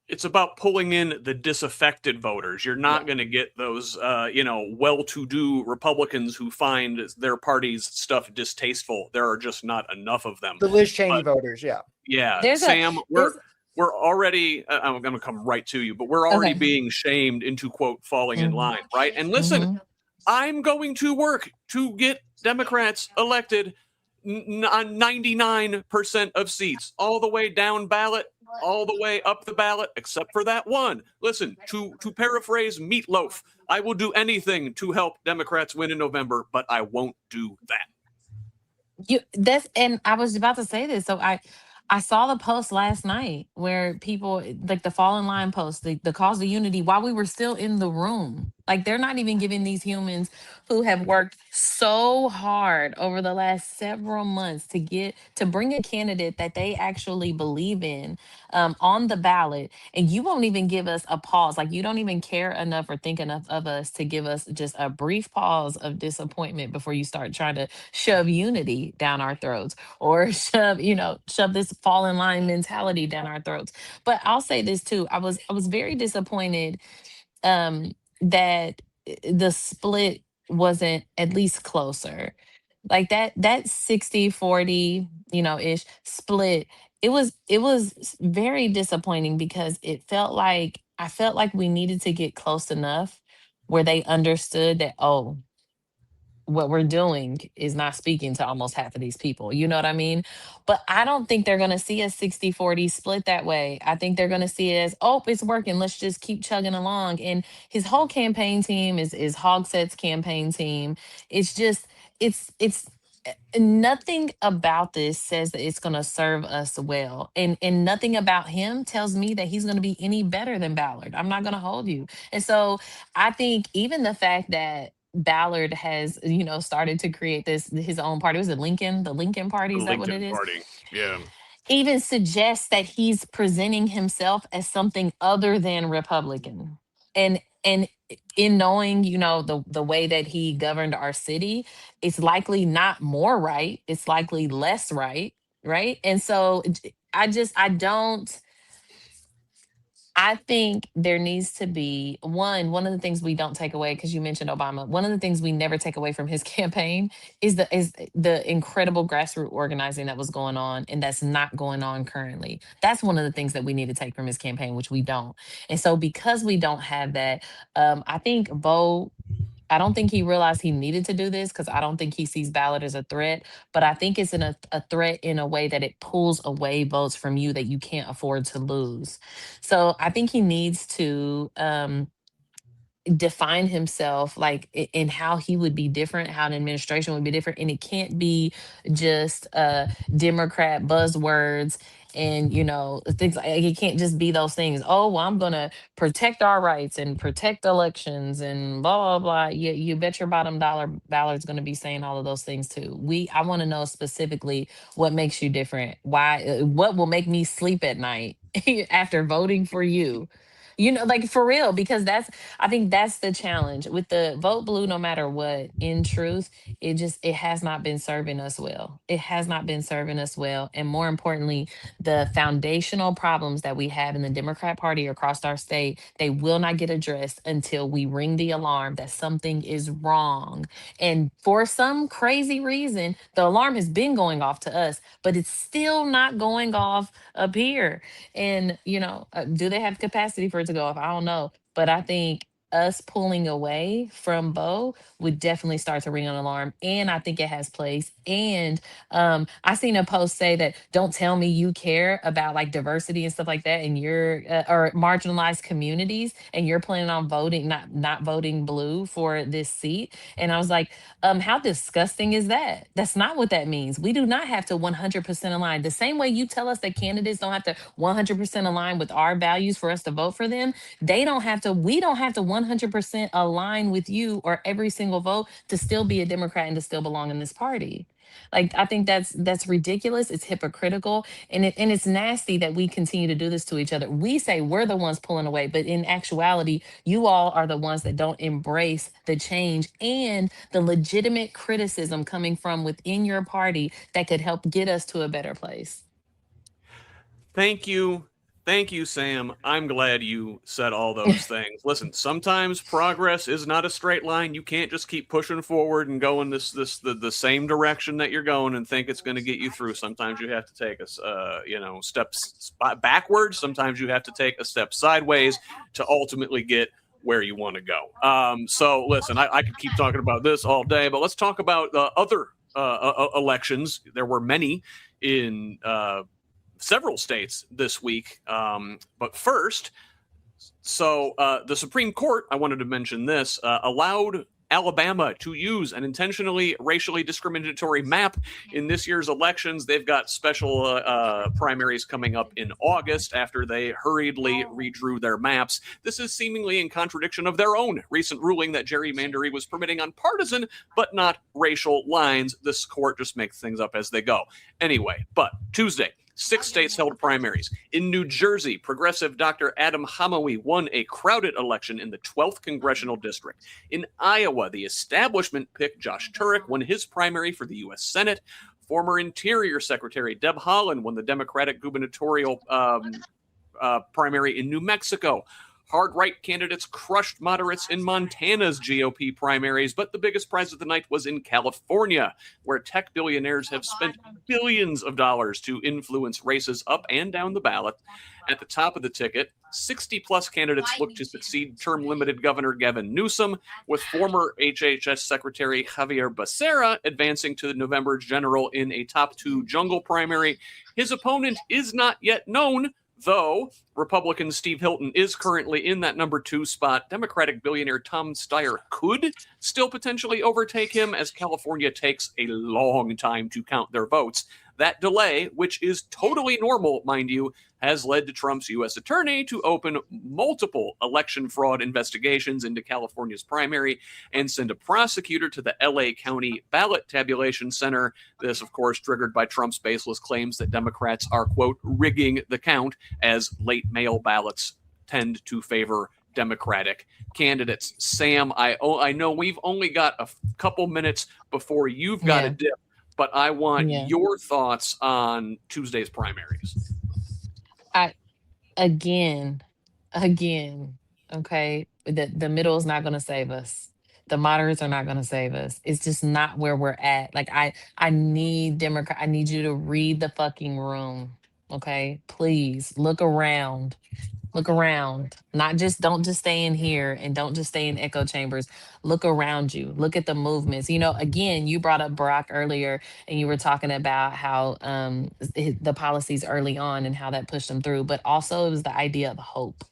It's about pulling in the disaffected voters. You're not going to get those, well-to-do Republicans who find their party's stuff distasteful. There are just not enough of them. The Liz Cheney voters, yeah. Yeah, Sam, we're already, I'm going to come right to you, but we're already being shamed into, quote, falling in line, right? And listen, I'm going to work to get Democrats elected on 99% of seats, all the way down ballot, all the way up the ballot, except for that one. Listen, to paraphrase Meatloaf, I will do anything to help Democrats win in November, but I won't do that. And I was about to say this. So I saw the post last night where people, the fall in line post, the calls to unity, while we were still in the room, Like, they're not even giving these humans who have worked so hard over the last several months to bring a candidate that they actually believe in on the ballot, and you won't even give us a pause. Like, you don't even care enough or think enough of us to give us just a brief pause of disappointment before you start trying to shove unity down our throats, or shove this fall in line mentality down our throats. But I'll say this too. I was very disappointed that the split wasn't at least closer. Like that 60-40, ish split. It was very disappointing because I felt like we needed to get close enough where they understood that, oh, what we're doing is not speaking to almost half of these people. You know what I mean? But I don't think they're going to see a 60-40 split that way. I think they're going to see it as, oh, it's working. Let's just keep chugging along. And his whole campaign team is Hogsett's campaign team. It's just, it's nothing about this says that it's going to serve us well. And nothing about him tells me that he's going to be any better than Ballard. I'm not going to hold you. And so I think even the fact that Ballard has, started to create his own party. Was it Lincoln? The Lincoln Party? The Is that what it Lincoln is? Party. Yeah. Even suggests that he's presenting himself as something other than Republican. And in knowing, the way that he governed our city, it's likely not more right. It's likely less right. Right. And so I think there needs to be one of the things we don't take away, because you mentioned Obama. One of the things we never take away from his campaign is the incredible grassroots organizing that was going on, and that's not going on currently. That's one of the things that we need to take from his campaign, which we don't. And so because we don't have that, I think Beau, I don't think he realized he needed to do this, because I don't think he sees Ballard as a threat. But I think it's a threat in a way that it pulls away votes from you that you can't afford to lose. So I think he needs to define himself, like in how he would be different, how an administration would be different. And it can't be just Democrat buzzwords and things like, it can't just be those things. Oh, well, I'm gonna protect our rights and protect elections and blah blah blah. You bet your bottom dollar Ballard's gonna be saying all of those things too. I want to know specifically what makes you different. Why? What will make me sleep at night after voting for you? Like, for real, because I think that's the challenge with the vote blue, no matter what. In truth, it has not been serving us well. It has not been serving us well. And more importantly, the foundational problems that we have in the Democrat Party across our state, they will not get addressed until we ring the alarm that something is wrong. And for some crazy reason, the alarm has been going off to us, but it's still not going off up here. And, do they have capacity for it to go off? I don't know. But I think us pulling away from Beau would definitely start to ring an alarm. And I think it has place. And I seen a post say that, don't tell me you care about like diversity and stuff like that in your or marginalized communities, and you're planning on voting, not voting blue for this seat. And I was like, how disgusting is that? That's not what that means. We do not have to 100% align. The same way you tell us that candidates don't have to 100% align with our values for us to vote for them, we don't have to 100% align with you or every single vote to still be a Democrat and to still belong in this party. Like, I think that's ridiculous. It's hypocritical, and it's nasty that we continue to do this to each other. We say we're the ones pulling away, but in actuality, you all are the ones that don't embrace the change and the legitimate criticism coming from within your party that could help get us to a better place. Thank you. Thank you, Sam. I'm glad you said all those things. Listen, sometimes progress is not a straight line. You can't just keep pushing forward and going the same direction that you're going and think it's going to get you through. Sometimes you have to take steps backwards. Sometimes you have to take a step sideways to ultimately get where you want to go. So listen, I could keep talking about this all day, but let's talk about other elections. There were many in several states this week. But first, so the Supreme Court, I wanted to mention this, allowed Alabama to use an intentionally racially discriminatory map in this year's elections. They've got special primaries coming up in August after they hurriedly redrew their maps. This is seemingly in contradiction of their own recent ruling that gerrymandering was permitting on partisan but not racial lines. This court just makes things up as they go. Anyway, but Tuesday, 6 states held primaries. In New Jersey, progressive Dr. Adam Hamawi won a crowded election in the 12th congressional district. In Iowa, the establishment pick Josh Turek won his primary for the U.S. Senate. Former Interior Secretary Deb Haaland won the Democratic gubernatorial primary in New Mexico. Hard-right candidates crushed moderates in Montana's GOP primaries, but the biggest prize of the night was in California, where tech billionaires have spent billions of dollars to influence races up and down the ballot. At the top of the ticket, 60-plus candidates look to succeed term-limited Governor Gavin Newsom, with former HHS Secretary Javier Becerra advancing to the November general in a top-2 jungle primary. His opponent is not yet known, though Republican Steve Hilton is currently in that number 2 spot. Democratic billionaire Tom Steyer could still potentially overtake him, as California takes a long time to count their votes. That delay, which is totally normal, mind you, has led to Trump's U.S. attorney to open multiple election fraud investigations into California's primary and send a prosecutor to the L.A. County Ballot Tabulation Center. This, of course, triggered by Trump's baseless claims that Democrats are, quote, rigging the count, as late mail ballots tend to favor Democratic candidates. Sam, I know we've only got a couple minutes before you've got to dip, but I want your thoughts on Tuesday's primaries. Again, okay, the middle is not going to save us. The moderates are not going to save us. It's just not where we're at. Like, I need Democrat. I need you to read the fucking room. Okay, please look around. Look around. Don't just stay in here, and don't just stay in echo chambers. Look around you. Look at the movements. You know, again, you brought up Barack earlier, and you were talking about how the policies early on and how that pushed them through, but also it was the idea of hope,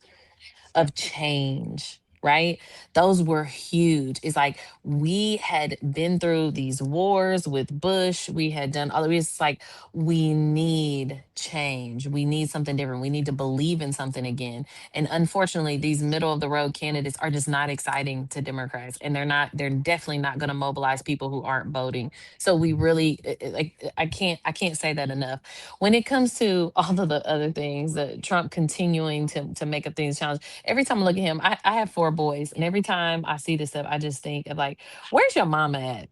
of change, right? Those were huge. It's like we had been through these wars with Bush. We had done all of this. It's like, we need change. We need something different. We need to believe in something again. And unfortunately, these middle of the road candidates are just not exciting to Democrats. And they're definitely not going to mobilize people who aren't voting. So we really, I can't say that enough. When it comes to all of the other things, that Trump continuing to make up things challenge, every time I look at him, I have 4 boys, and every time I see this stuff, I just think of, like, where's your mama at?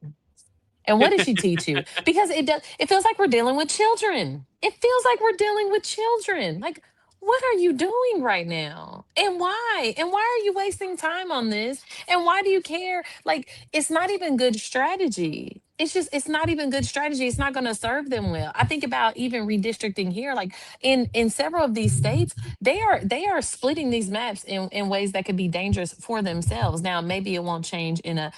And what did she teach you? Because it feels like we're dealing with children. It feels like we're dealing with children. Like, what are you doing right now? And why? And why are you wasting time on this? And why do you care? Like, it's not even good strategy. It's not even good strategy. It's not going to serve them well. I think about even redistricting here, like in several of these states, they are splitting these maps in ways that could be dangerous for themselves. Now, maybe it won't change in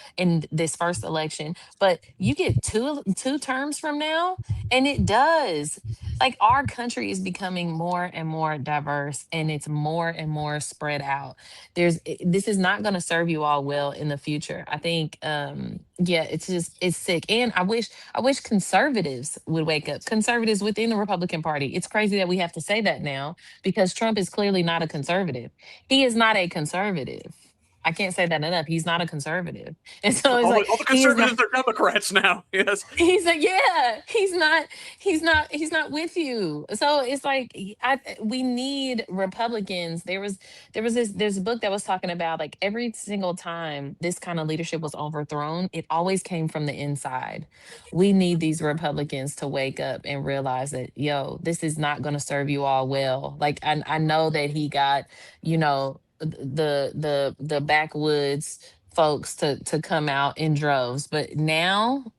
this first election, but you get two terms from now, and it does. Like, our country is becoming more and more diverse, and it's more and more spread out. This is not going to serve you all well in the future. I think, it's sick. And I wish conservatives would wake up. Conservatives within the Republican Party. It's crazy that we have to say that now, because Trump is clearly not a conservative. He is not a conservative. I can't say that enough. He's not a conservative. And so it's all the conservatives are Democrats now. Yes. He's like, yeah, he's not with you. So it's like, we need Republicans. There's a book that was talking about, like, every single time this kind of leadership was overthrown, it always came from the inside. We need these Republicans to wake up and realize that, this is not going to serve you all well. Like, I know that he got, the backwoods folks to come out in droves, but now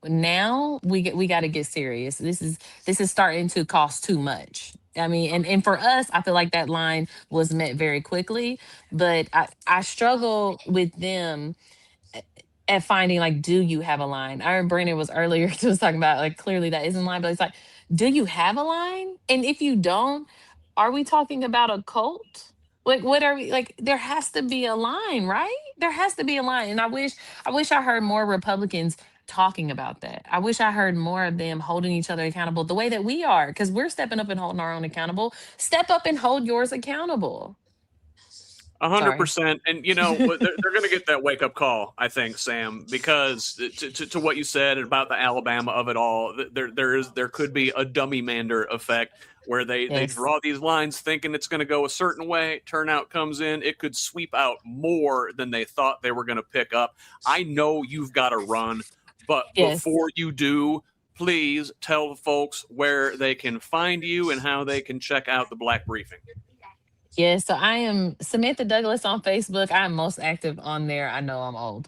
we got to get serious. This is starting to cost too much. I mean, and for us, I feel like that line was met very quickly, but I struggle with them at finding, like, do you have a line? I remember Brandon was earlier was talking about, like, clearly that isn't a line, but it's like, do you have a line? And if you don't, are we talking about a cult? Like, what are we like? There has to be a line, right? There has to be a line. And I wish I heard more Republicans talking about that. I wish I heard more of them holding each other accountable the way that we are, because we're stepping up and holding our own accountable. Step up and hold yours accountable. 100%. And, they're going to get that wake up call, I think, Sam, because to what you said about the Alabama of it all, there could be a dummy mander effect where they draw these lines thinking it's going to go a certain way. Turnout comes in. It could sweep out more than they thought they were going to pick up. I know you've got to run, but before you do, please tell the folks where they can find you and how they can check out the Black Briefing. Yeah, so I am Samantha Douglas on Facebook. I'm most active on there. I know I'm old.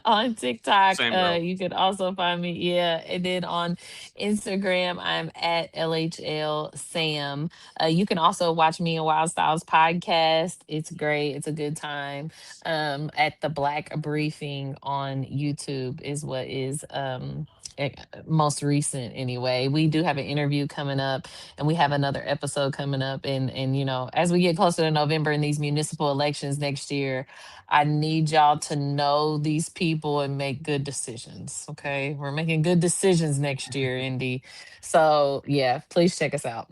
On TikTok, you could also find me. Yeah, and then on Instagram, I'm at LHL Sam. You can also watch me and Wild Styles podcast. It's great. It's a good time. At the Black Briefing on YouTube is what is most recent anyway. We do have an interview coming up, and we have another episode coming up, and as we get closer to November and these municipal elections next year, I need y'all to know these people and make good decisions. Okay, we're making good decisions next year, Indy. So yeah, please check us out.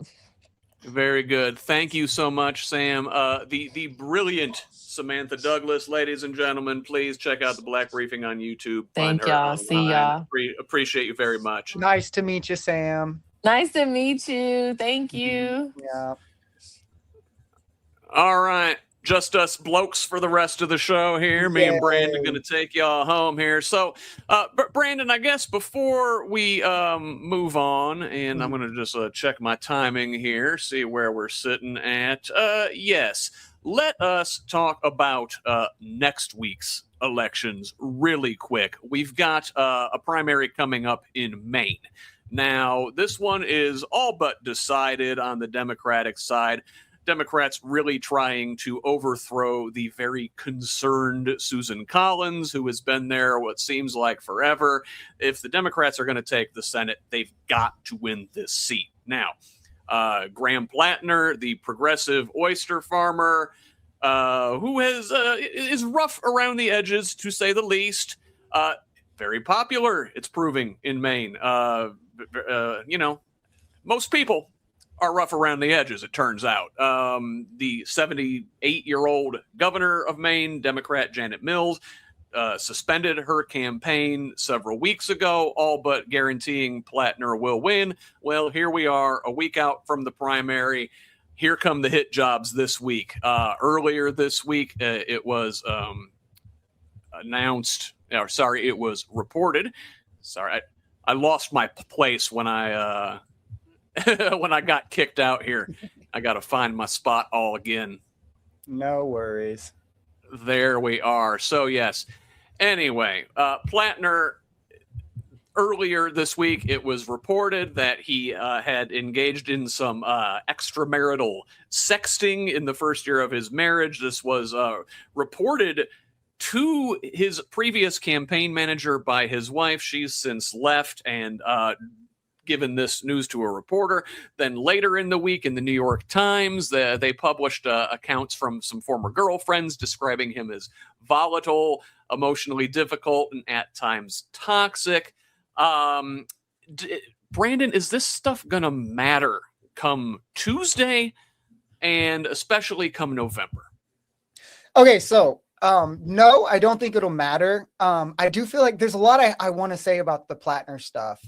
Very good. Thank you so much, Sam. The brilliant Samantha Douglas, ladies and gentlemen, please check out the Black Briefing on YouTube. Thank y'all. See y'all. Appreciate you very much. Nice to meet you, Sam. Nice to meet you. Thank you. Yeah. All right. Just us blokes for the rest of the show here. Me and Brandon going to take y'all home here. So, Brandon, I guess before we move on, and I'm going to just check my timing here, see where we're sitting at. Yes, let us talk about next week's elections really quick. We've got a primary coming up in Maine. Now, this one is all but decided on the Democratic side. Democrats really trying to overthrow the very concerned Susan Collins, who has been there what seems like forever. If the Democrats are going to take the Senate, they've got to win this seat. Now, Graham Platner, the progressive oyster farmer, who is rough around the edges, to say the least, very popular, it's proving, in Maine. Most people are rough around the edges, it turns out. The 78-year-old governor of Maine, Democrat Janet Mills, suspended her campaign several weeks ago, all but guaranteeing Platner will win. Well, here we are, a week out from the primary. Here come the hit jobs this week. Earlier this week, it was it was reported. Sorry, I lost my place when I when I got kicked out here. I got to find my spot all again. No worries. There we are. So, yes. Anyway, Platner, earlier this week, it was reported that he had engaged in some extramarital sexting in the first year of his marriage. This was reported to his previous campaign manager by his wife. She's since left and given this news to a reporter. Then later in the week in the New York Times, they published accounts from some former girlfriends describing him as volatile, emotionally difficult, and at times toxic. Brandon, is this stuff going to matter come Tuesday and especially come November? Okay, so no, I don't think it'll matter. I do feel like there's a lot I want to say about the Platner stuff.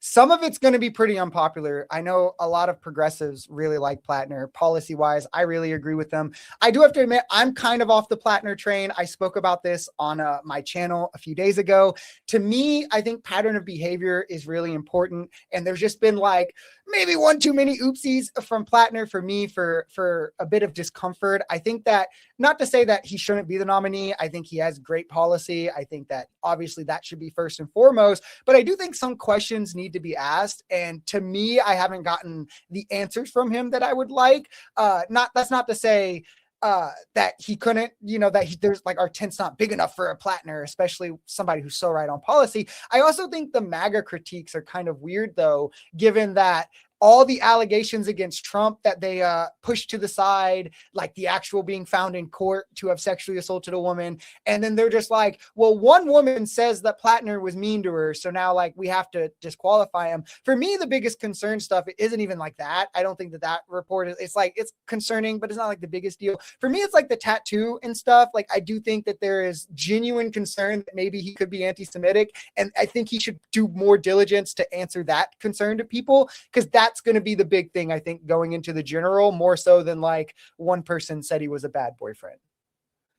Some of it's going to be pretty unpopular. I know a lot of progressives really like Platner. Policy-wise, I really agree with them. I do have to admit, I'm kind of off the Platner train. I spoke about this on my channel a few days ago. To me, I think pattern of behavior is really important. And there's just been like maybe one too many oopsies from Platner for me for a bit of discomfort. I think that, not to say that he shouldn't be the nominee. I think he has great policy. I think that obviously that should be first and foremost, but I do think some questions need to be asked. And to me, I haven't gotten the answers from him that I would like. That's not to say that he couldn't, there's like our tent's not big enough for a Platner, especially somebody who's so right on policy. I also think the MAGA critiques are kind of weird though, given that all the allegations against Trump that they pushed to the side, like the actual being found in court to have sexually assaulted a woman. And then they're just like, well, one woman says that Platner was mean to her, so now like we have to disqualify him. For me, the biggest concern stuff, it isn't even like that. I don't think that report is, it's like, it's concerning, but it's not like the biggest deal. For me, it's like the tattoo and stuff. Like, I do think that there is genuine concern that maybe he could be anti-Semitic. And I think he should do more diligence to answer that concern to people, because that's going to be the big thing, I think, going into the general, more so than like one person said he was a bad boyfriend.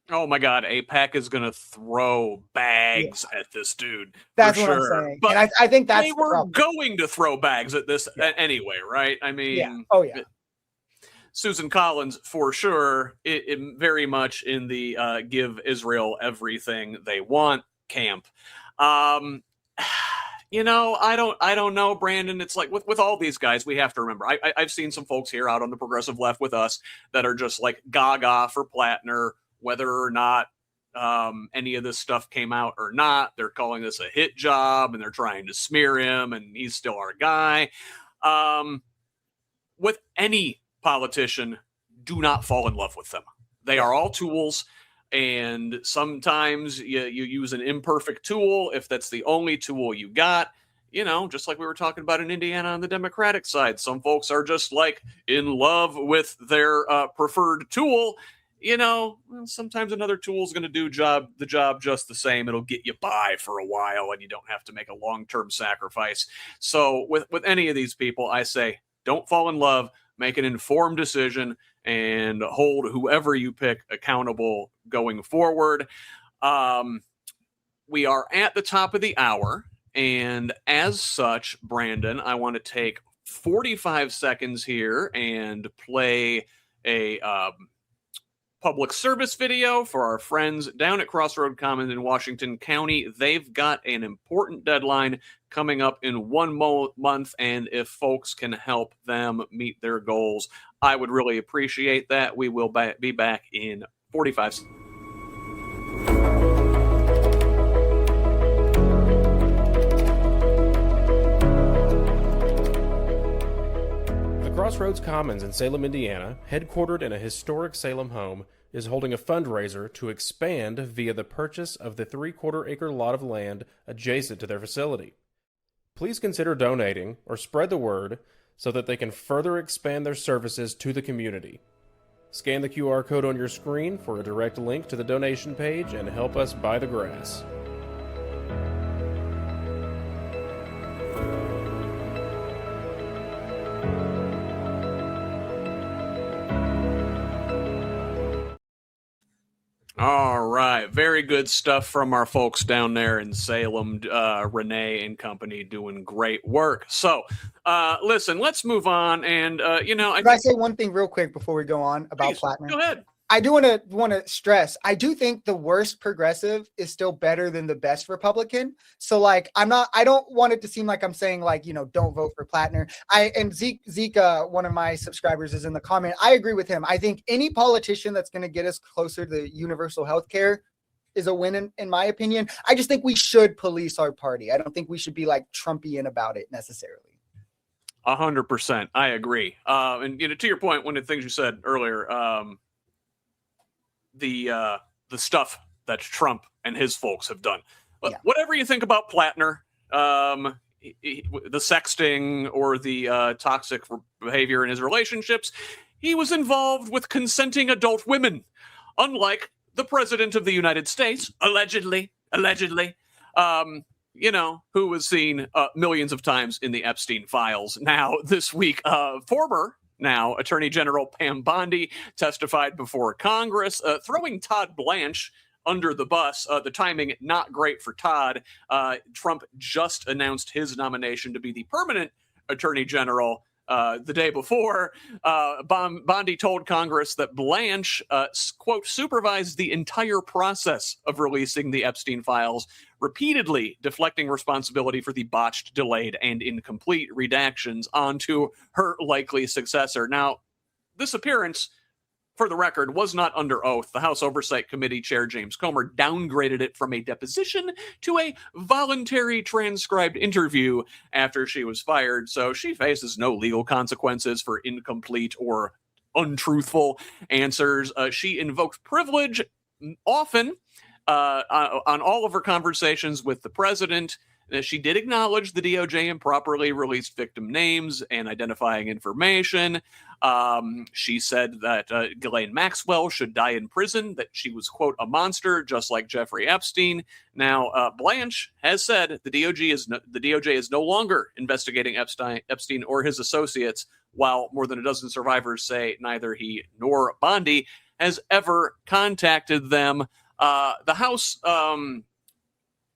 Oh my God, AIPAC is going to throw bags at this dude. That's for what sure. I'm saying. But and I think that's they were going to throw bags at this anyway, right? I mean, Susan Collins, for sure, it very much in the give Israel everything they want camp. You know, I don't know, Brandon. It's like with all these guys, we have to remember. I've seen some folks here out on the progressive left with us that are just like gaga for Platner, whether or not any of this stuff came out or not. They're calling this a hit job and they're trying to smear him, and he's still our guy. With any politician, do not fall in love with them. They are all tools. And sometimes you use an imperfect tool if that's the only tool you got. You know, just like we were talking about in Indiana on the Democratic side, some folks are just like in love with their preferred tool. You know, sometimes another tool is going to do the job just the same. It'll get you by for a while, and you don't have to make a long-term sacrifice. So with any of these people, I say, don't fall in love. Make an informed decision and hold whoever you pick accountable going forward. We are at the top of the hour, and as such, Brandon, I want to take 45 seconds here and play a public service video for our friends down at Crossroad Commons in Washington County. They've got an important deadline coming up in 1 month, and if folks can help them meet their goals, I would really appreciate that. We will be back in 45 seconds. The Crossroads Commons in Salem, Indiana, headquartered in a historic Salem home, is holding a fundraiser to expand via the purchase of the 3/4-acre lot of land adjacent to their facility. Please consider donating or spread the word so that they can further expand their services to the community. Scan the QR code on your screen for a direct link to the donation page and help us buy the grass. All right. Very good stuff from our folks down there in Salem. Renee and company doing great work. So, listen, let's move on. And, Can I say one thing real quick before we go on about Platner? Go ahead. I do want to stress, I do think the worst progressive is still better than the best Republican. So like, I don't want it to seem like I'm saying like, don't vote for Platner. Zeke, one of my subscribers is in the comment. I agree with him. I think any politician that's going to get us closer to universal health care is a win in my opinion. I just think we should police our party. I don't think we should be like Trumpian about it necessarily. 100%. I agree. And to your point, one of the things you said earlier, the stuff that Trump and his folks have done. Whatever you think about Platner, the sexting or the toxic behavior in his relationships, he was involved with consenting adult women, unlike the president of the United States, allegedly, who was seen millions of times in the Epstein files. Now, this week, former Attorney General Pam Bondi testified before Congress, throwing Todd Blanche under the bus. The timing not great for Todd. Trump just announced his nomination to be the permanent Attorney General the day before. Bondi told Congress that Blanche, quote, supervised the entire process of releasing the Epstein files, repeatedly deflecting responsibility for the botched, delayed, and incomplete redactions onto her likely successor. Now, this appearance for the record, was not under oath. The House Oversight Committee Chair James Comer downgraded it from a deposition to a voluntary transcribed interview after she was fired. So she faces no legal consequences for incomplete or untruthful answers. She invoked privilege often on all of her conversations with the president. She did acknowledge the DOJ improperly released victim names and identifying information. She said that Ghislaine Maxwell should die in prison, that she was, quote, a monster, just like Jeffrey Epstein. Now, Blanche has said the DOJ is no longer investigating Epstein or his associates, while more than a dozen survivors say neither he nor Bondi has ever contacted them. The House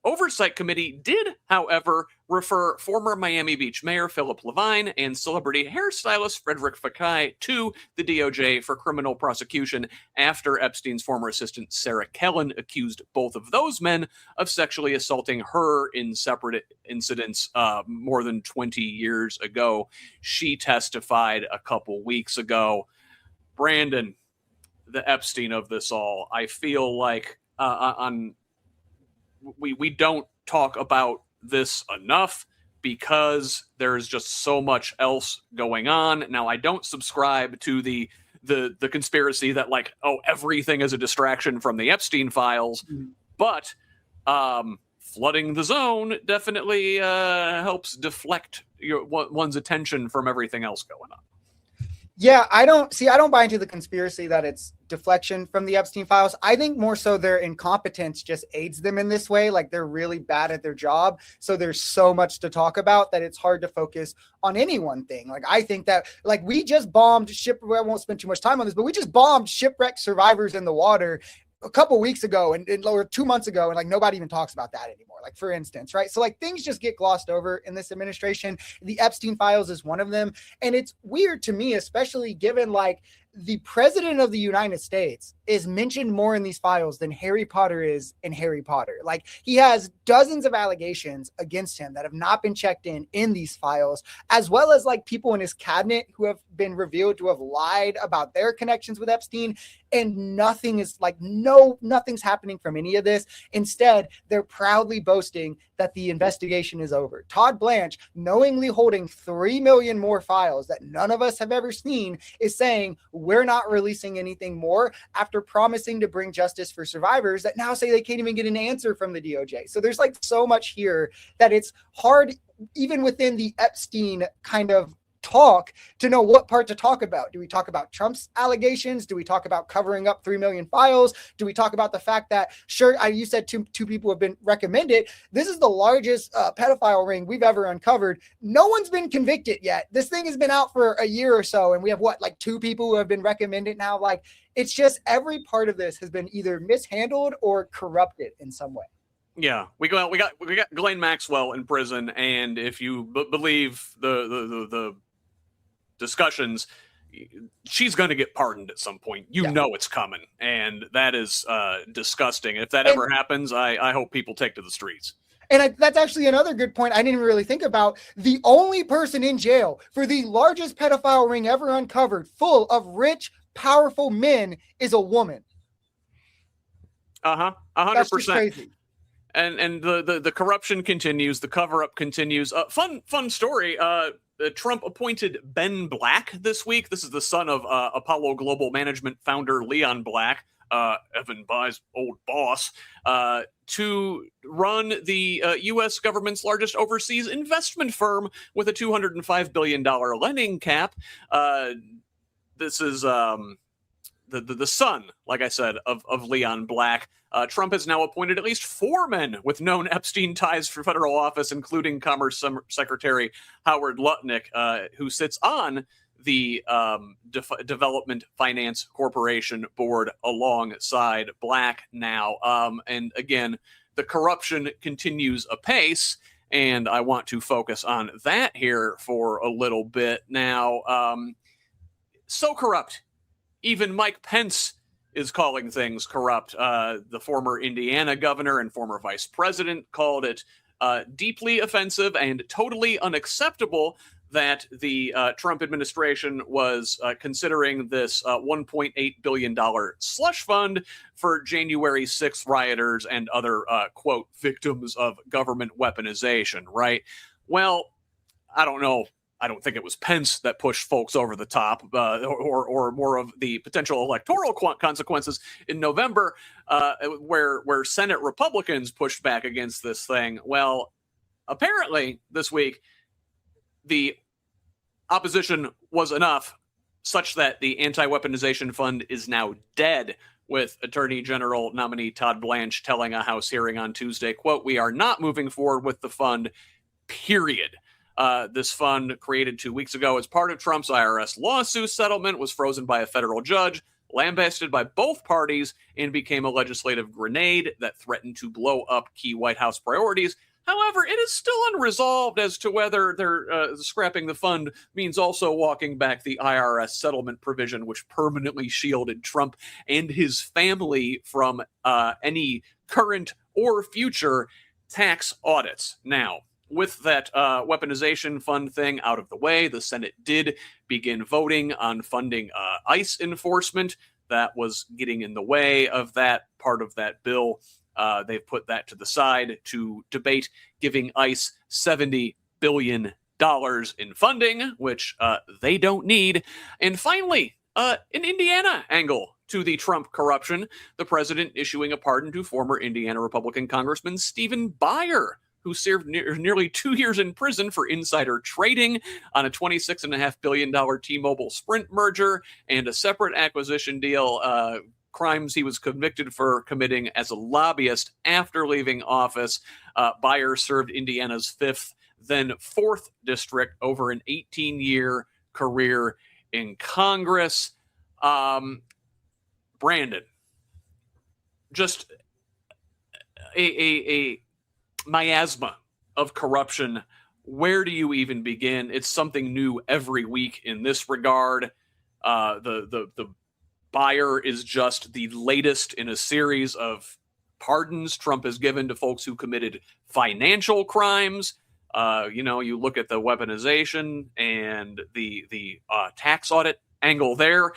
Oversight Committee did, however, refer former Miami Beach Mayor Philip Levine and celebrity hairstylist Frederick Fekkai to the DOJ for criminal prosecution after Epstein's former assistant Sarah Kellen accused both of those men of sexually assaulting her in separate incidents more than 20 years ago. She testified a couple weeks ago. Brandon, the Epstein of this all, I feel like we don't talk about this enough because there's just so much else going on. Now, I don't subscribe to the conspiracy that, like, oh, everything is a distraction from the Epstein files, but flooding the zone definitely helps deflect one's attention from everything else going on. Yeah, I don't buy into the conspiracy that it's deflection from the Epstein files. I think more so their incompetence just aids them in this way. Like, they're really bad at their job. So there's so much to talk about that it's hard to focus on any one thing. Like, I think that, like, we just bombed I won't spend too much time on this, but we just bombed shipwreck survivors in the water a couple weeks ago or 2 months ago. And like, nobody even talks about that anymore. Like, for instance, right? So like, things just get glossed over in this administration. The Epstein files is one of them. And it's weird to me, especially given like the president of the United States is mentioned more in these files than Harry Potter is in Harry Potter. Like, he has dozens of allegations against him that have not been checked in these files, as well as like people in his cabinet who have been revealed to have lied about their connections with Epstein. And nothing's happening from any of this. Instead, they're proudly boasting that the investigation is over. Todd Blanche, knowingly holding 3 million more files that none of us have ever seen, is saying we're not releasing anything more after promising to bring justice for survivors that now say they can't even get an answer from the DOJ. So there's like so much here that it's hard, even within the Epstein kind of talk, to know what part to talk about. Do we talk about Trump's allegations? Do we talk about covering up 3 million files? Do we talk about the fact that, sure, you said two people have been recommended. This is the largest pedophile ring we've ever uncovered. No one's been convicted yet. This thing has been out for a year or so, and we have like 2 people who have been recommended now. Like, it's just every part of this has been either mishandled or corrupted in some way. Yeah, we got Ghislaine Maxwell in prison, and if you believe the discussions, she's going to get pardoned at some point. You know it's coming, and that is disgusting. If that ever happens, I hope people take to the streets. And that's actually another good point I didn't really think about. The only person in jail for the largest pedophile ring ever uncovered, full of rich, powerful men, is a woman. 100%. That's just crazy. And the corruption continues, the cover-up continues. Fun story. Trump appointed Ben Black this week. This is the son of Apollo Global Management founder Leon Black, Evan Bayh's old boss, to run the U.S. government's largest overseas investment firm with a $205 billion lending cap. This is the son, like I said, of Leon Black. Trump has now appointed at least 4 men with known Epstein ties for federal office, including Commerce Secretary Howard Lutnick, who sits on the Development Finance Corporation board alongside Black now. And again, the corruption continues apace, and I want to focus on that here for a little bit now. So corrupt. Even Mike Pence is calling things corrupt. The former Indiana governor and former vice president called it deeply offensive and totally unacceptable that the Trump administration was considering this $1.8 billion slush fund for January 6th rioters and other, quote, victims of government weaponization, right? Well, I don't know. I don't think it was Pence that pushed folks over the top, or more of the potential electoral consequences in November, where Senate Republicans pushed back against this thing. Well, apparently this week, the opposition was enough such that the anti-weaponization fund is now dead, with Attorney General nominee Todd Blanche telling a House hearing on Tuesday, quote, "We are not moving forward with the fund, period." This fund, created 2 weeks ago as part of Trump's IRS lawsuit settlement, was frozen by a federal judge, lambasted by both parties, and became a legislative grenade that threatened to blow up key White House priorities. However, it is still unresolved as to whether they're scrapping the fund means also walking back the IRS settlement provision, which permanently shielded Trump and his family from any current or future tax audits. Now, with that weaponization fund thing out of the way, the Senate did begin voting on funding ICE enforcement. That was getting in the way of that part of that bill. They've put that to the side to debate giving ICE $70 billion in funding, which they don't need. And finally, an Indiana angle to the Trump corruption, the president issuing a pardon to former Indiana Republican Congressman Stephen Breyer, who served nearly 2 years in prison for insider trading on a $26.5 billion T-Mobile Sprint merger and a separate acquisition deal, crimes he was convicted for committing as a lobbyist after leaving office. Breyer served Indiana's 5th, then 4th district over an 18-year career in Congress. Brandon, just a miasma of corruption. Where do you even begin? It's something new every week in this regard. The Breyer is just the latest in a series of pardons Trump has given to folks who committed financial crimes. You look at the weaponization and the tax audit angle there.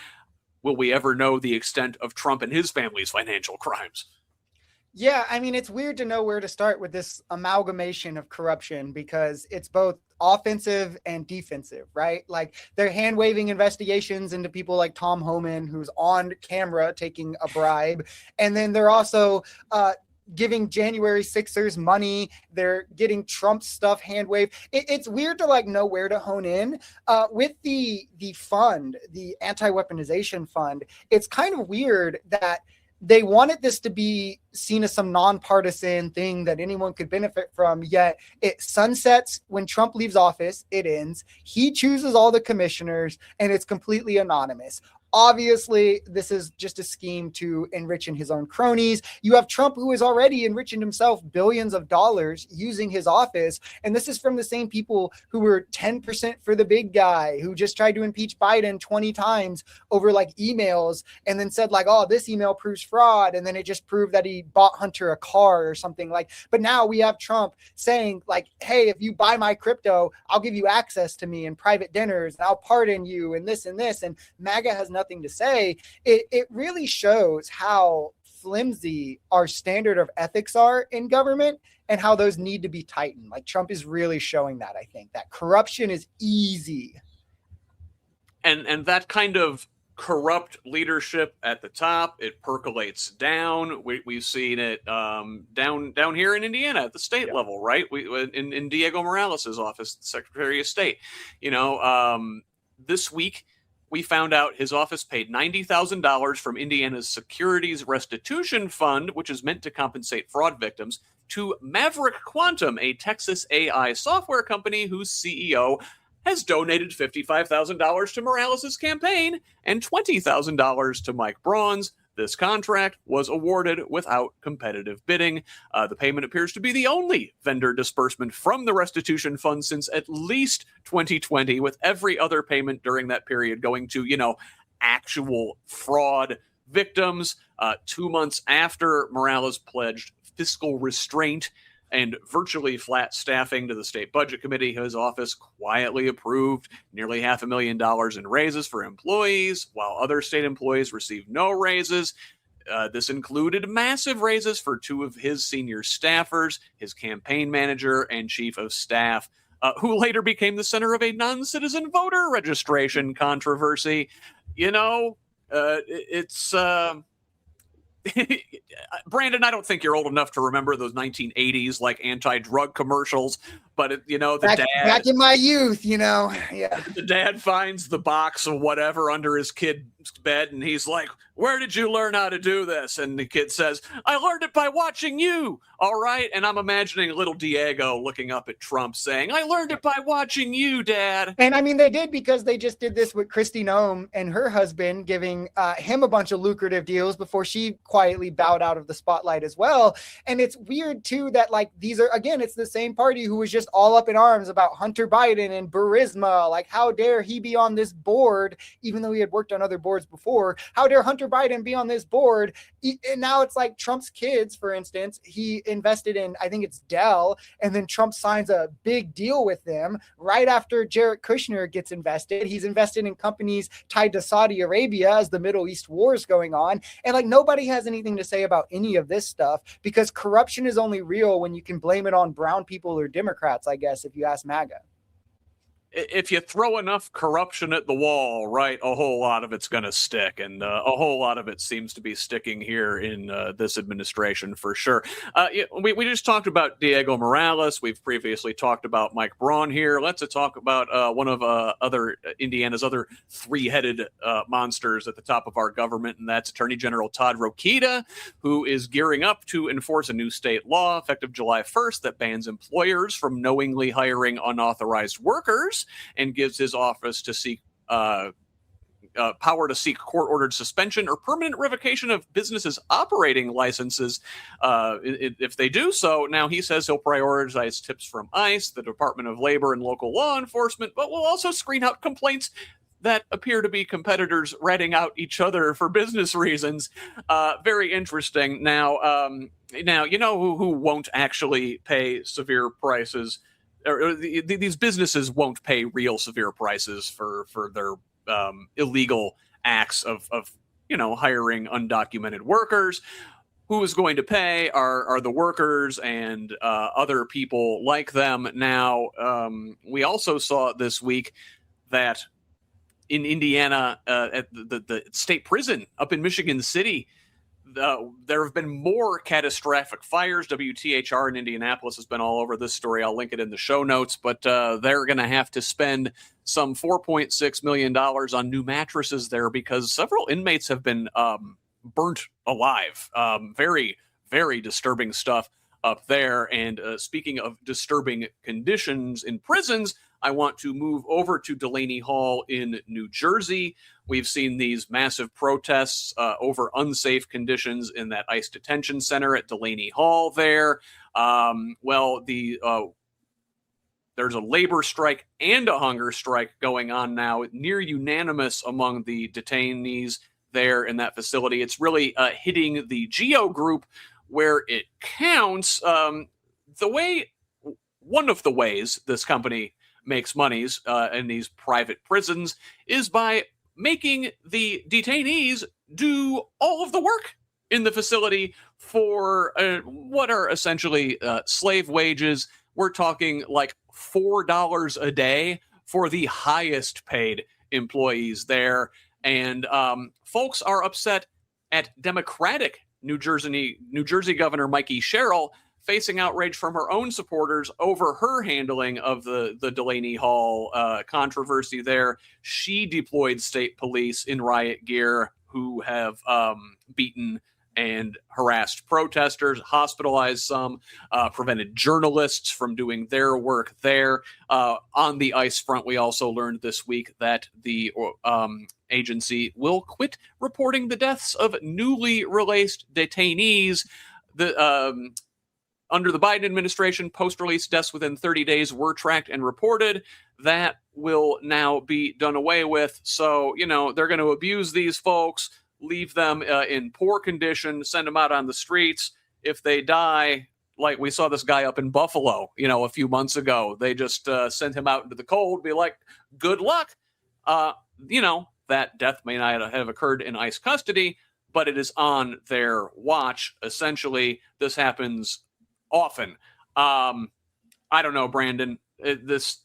Will we ever know the extent of Trump and his family's financial crimes? Yeah, I mean, it's weird to know where to start with this amalgamation of corruption because it's both offensive and defensive, right? Like they're hand-waving investigations into people like Tom Homan, who's on camera taking a bribe. And then they're also giving January 6ers money. They're getting Trump stuff hand-waved. It's weird to know where to hone in. With the fund, the anti-weaponization fund, it's kind of weird that they wanted this to be seen as some nonpartisan thing that anyone could benefit from, yet it sunsets when Trump leaves office. It ends. He chooses all the commissioners, and it's completely anonymous. Obviously, this is just a scheme to enrich in his own cronies. You have Trump, who is already enriching himself billions of dollars using his office. And this is from the same people who were 10% for the big guy, who just tried to impeach Biden 20 times over emails and then said oh, this email proves fraud. And then it just proved that he bought Hunter a car or something but now we have Trump saying hey, if you buy my crypto, I'll give you access to me and private dinners and I'll pardon you and this and this. And MAGA has nothing to say. It really shows how flimsy our standard of ethics are in government and how those need to be tightened. Trump is really showing that, I think, that corruption is easy. And that kind of corrupt leadership at the top, it percolates down. We've seen it down here in Indiana at the state level, right? In Diego Morales' office, the Secretary of State. This week, we found out his office paid $90,000 from Indiana's Securities Restitution Fund, which is meant to compensate fraud victims, to Maverick Quantum, a Texas AI software company whose CEO has donated $55,000 to Morales' campaign and $20,000 to Mike Braun's. This contract was awarded without competitive bidding. The payment appears to be the only vendor disbursement from the restitution fund since at least 2020, with every other payment during that period going to, actual fraud victims. 2 months after Morales pledged fiscal restraint, and virtually flat staffing to the state budget committee. His office quietly approved nearly $500,000 in raises for employees, while other state employees received no raises. This included massive raises for two of his senior staffers, his campaign manager and chief of staff, who later became the center of a non-citizen voter registration controversy. It's... Brandon, I don't think you're old enough to remember those 1980s like anti-drug commercials, but back in my youth, yeah. The dad finds the box of whatever under his kid's bed, and he's like, "Where did you learn how to do this?" And the kid says, "I learned it by watching you." All right, and I'm imagining little Diego looking up at Trump saying, "I learned it by watching you, Dad." And I mean, they did, because they just did this with Kristi Noem and her husband, giving him a bunch of lucrative deals before she quietly bowed out of the spotlight as well. And it's weird too that these are, again, it's the same party who was just all up in arms about Hunter Biden and Burisma. Like, how dare he be on this board, even though he had worked on other boards before? How dare Hunter Biden be on this board? And now it's like Trump's kids, for instance, he invested in, I think it's Dell, and then Trump signs a big deal with them right after Jared Kushner gets invested. He's invested in companies tied to Saudi Arabia as the Middle East war is going on. And nobody has anything to say about any of this stuff, because corruption is only real when you can blame it on brown people or Democrats, I guess, if you ask MAGA. If you throw enough corruption at the wall, right, a whole lot of it's going to stick, and a whole lot of it seems to be sticking here in this administration for sure. We just talked about Diego Morales. We've previously talked about Mike Braun here. Let's talk about one of Indiana's other three-headed monsters at the top of our government, and that's Attorney General Todd Rokita, who is gearing up to enforce a new state law effective July 1st that bans employers from knowingly hiring unauthorized workers, and gives his office to seek power to seek court-ordered suspension or permanent revocation of businesses' operating licenses if they do so. Now, he says he'll prioritize tips from ICE, the Department of Labor, and local law enforcement, but will also screen out complaints that appear to be competitors ratting out each other for business reasons. Very interesting. Now, you know who won't actually pay severe prices? These businesses won't pay real severe prices for their illegal acts of hiring undocumented workers. Who is going to pay are the workers and other people like them. Now, we also saw this week that in Indiana, at the state prison up in Michigan City, there have been more catastrophic fires. WTHR in Indianapolis has been all over this story. I'll link it in the show notes, but they're going to have to spend some $4.6 million on new mattresses there because several inmates have been burnt alive. Very, very disturbing stuff up there. And speaking of disturbing conditions in prisons, I want to move over to Delaney Hall in New Jersey. We've seen these massive protests over unsafe conditions in that ICE detention center at Delaney Hall there. There's a labor strike and a hunger strike going on now, near unanimous among the detainees there in that facility. It's really hitting the Geo group where it counts. One of the ways this company makes monies in these private prisons is by making the detainees do all of the work in the facility for what are essentially slave wages. We're talking like $4 a day for the highest paid employees there. And folks are upset at Democratic New Jersey Governor Mikey Sherrill facing outrage from her own supporters over her handling of the Delaney Hall controversy there. She deployed state police in riot gear who have beaten and harassed protesters, hospitalized some, prevented journalists from doing their work there. On the ICE front, we also learned this week that the agency will quit reporting the deaths of newly released detainees. Under the Biden administration, post-release deaths within 30 days were tracked and reported. That will now be done away with. So, they're going to abuse these folks, leave them in poor condition, send them out on the streets. If they die, Like we saw this guy up in Buffalo, a few months ago. They just sent him out into the cold, be like, good luck. That death may not have occurred in ICE custody, but it is on their watch. Essentially, this happens often. I don't know, Brandon. The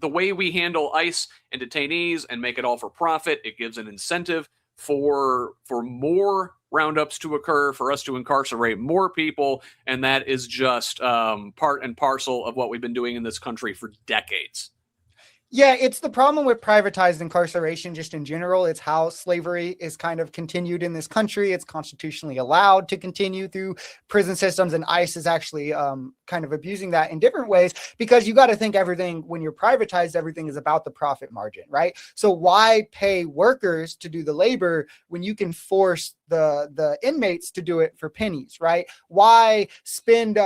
way we handle ICE and detainees and make it all for profit, it gives an incentive for more roundups to occur, for us to incarcerate more people, and that is just part and parcel of what we've been doing in this country for decades. Yeah, it's the problem with privatized incarceration just in general. It's how slavery is kind of continued in this country. It's constitutionally allowed to continue through prison systems, and ICE is actually kind of abusing that in different ways, because you got to think everything, when you're privatized, everything is about the profit margin, right? So why pay workers to do the labor when you can force the inmates to do it for pennies, right? Why spend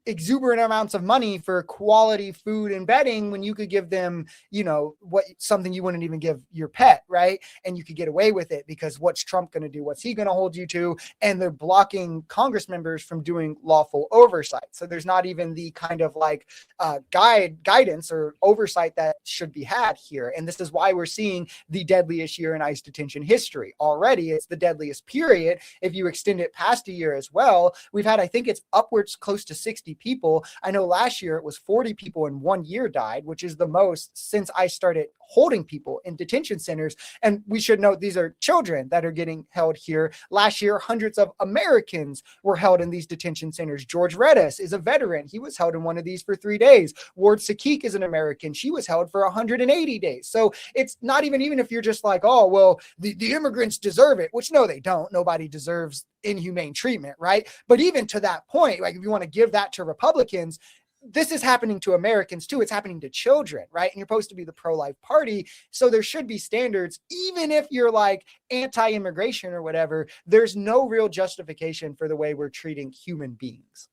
exuberant amounts of money for quality food and bedding when you could give them, something you wouldn't even give your pet, right? And you could get away with it because what's Trump going to do? What's he going to hold you to? And they're blocking Congress members from doing lawful oversight. So there's not even the kind of guidance or oversight that should be had here. And this is why we're seeing the deadliest year in ICE detention history. Already, it's the deadliest period. If you extend it past a year as well, we've had, I think it's upwards close to 60 people. I know last year it was 40 people in 1 year died, which is the most since I started holding people in detention centers. And we should note these are children that are getting held here. Last year, hundreds of Americans were held in these detention centers. George Redis is a veteran. He was held in one of these for 3 days. Ward Sakik is an American. She was held for 180 days. So it's not even if you're just like, oh, well, the immigrants deserve it, which no, they don't. Nobody deserves inhumane treatment, right? But even to that point, like if you want to give that to Republicans, this is happening to Americans too. It's happening to children, right? And you're supposed to be the pro-life party. So there should be standards, even if you're like anti-immigration or whatever. There's no real justification for the way we're treating human beings.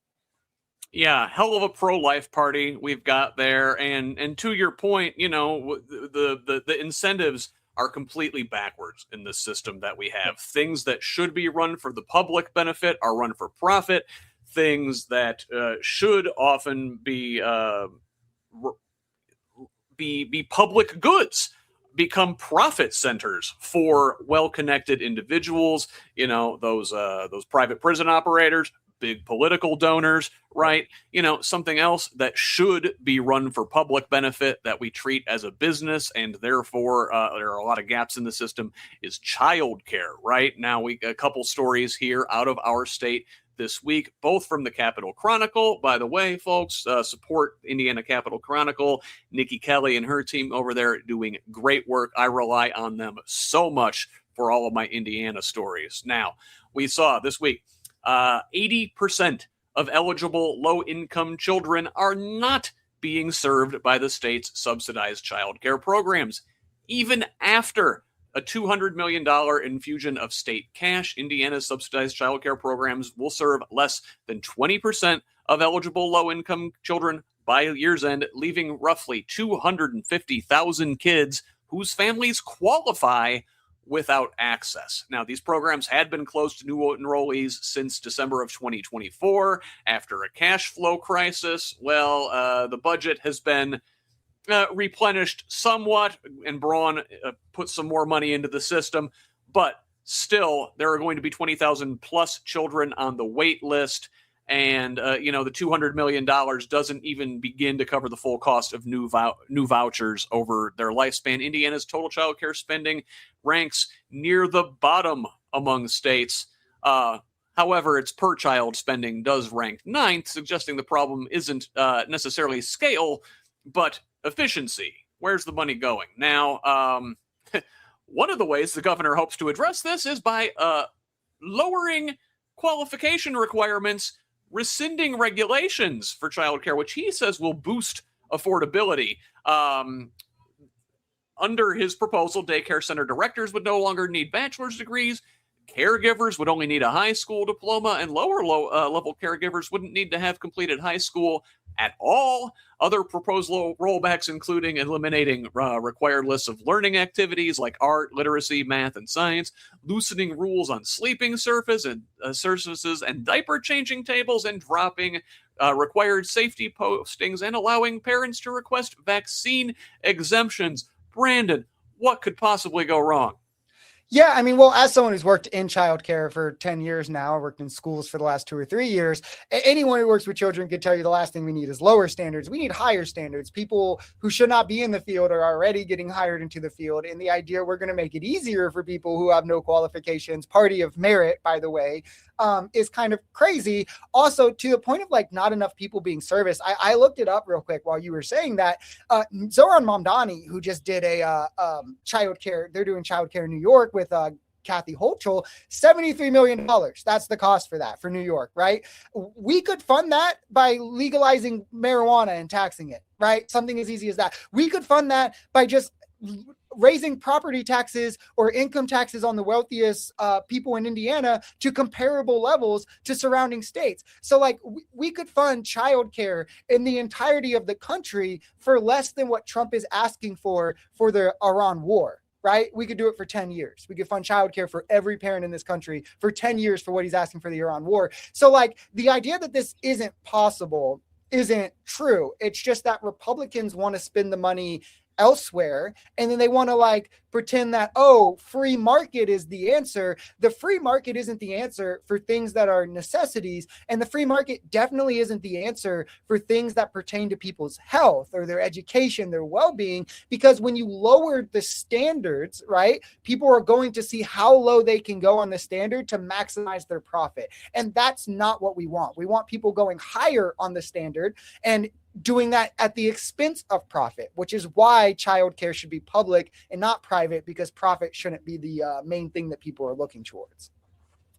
Yeah, hell of a pro-life party we've got there. And to your point, the incentives are completely backwards in the system that we have. Things that should be run for the public benefit are run for profit. Things that should often be public goods become profit centers for well-connected individuals. Those private prison operators, big political donors, right? Something else that should be run for public benefit that we treat as a business, and therefore there are a lot of gaps in the system, is childcare, right? Now, a couple stories here out of our state this week, both from the Capitol Chronicle. By the way, folks, support Indiana Capitol Chronicle. Nikki Kelly and her team over there doing great work. I rely on them so much for all of my Indiana stories. Now, we saw this week 80% of eligible low-income children are not being served by the state's subsidized childcare programs. Even after a $200 million infusion of state cash, Indiana's subsidized childcare programs will serve less than 20% of eligible low-income children by year's end, leaving roughly 250,000 kids whose families qualify without access. Now, these programs had been closed to new enrollees since December of 2024 after a cash flow crisis. Well, the budget has been replenished somewhat, and Braun put some more money into the system, but still, there are going to be 20,000 plus children on the wait list. And, the $200 million doesn't even begin to cover the full cost of new vouchers over their lifespan. Indiana's total child care spending ranks near the bottom among states. However, its per child spending does rank 9th, suggesting the problem isn't necessarily scale, but efficiency. Where's the money going? Now, one of the ways the governor hopes to address this is by lowering qualification requirements, rescinding regulations for childcare, which he says will boost affordability. Under his proposal, daycare center directors would no longer need bachelor's degrees. Caregivers would only need a high school diploma, and lower level caregivers wouldn't need to have completed high school at all. Other proposed rollbacks, including eliminating required lists of learning activities like art, literacy, math, and science, loosening rules on sleeping surfaces and diaper changing tables, and dropping required safety postings and allowing parents to request vaccine exemptions. Brandon, what could possibly go wrong? Yeah, I mean, well, as someone who's worked in childcare for 10 years now, I worked in schools for the last 2 or 3 years. Anyone who works with children could tell you the last thing we need is lower standards. We need higher standards. People who should not be in the field are already getting hired into the field. And the idea we're going to make it easier for people who have no qualifications, party of merit, by the way, is kind of crazy. Also, to the point of like not enough people being serviced. I looked it up real quick while you were saying that. Zoran Mamdani, who just did a childcare, they're doing childcare in New York with Kathy Hochul, $73 million. That's the cost for that for New York, right? We could fund that by legalizing marijuana and taxing it, right? Something as easy as that. We could fund that by just raising property taxes or income taxes on the wealthiest people in Indiana to comparable levels to surrounding states. So like we could fund childcare in the entirety of the country for less than what Trump is asking for the Iran war. Right? We could do it for 10 years. We could fund childcare for every parent in this country for 10 years for what he's asking for the Iran war. So like the idea that this isn't possible isn't true. It's just that Republicans want to spend the money elsewhere, and then they want to like pretend that, oh, free market is the answer. The free market isn't the answer for things that are necessities, and the free market definitely isn't the answer for things that pertain to people's health or their education, their well-being, because when you lower the standards, right, people are going to see how low they can go on the standard to maximize their profit, and that's not what we want. We want people going higher on the standard and doing that at the expense of profit, which is why childcare should be public and not private, because profit shouldn't be the main thing that people are looking towards.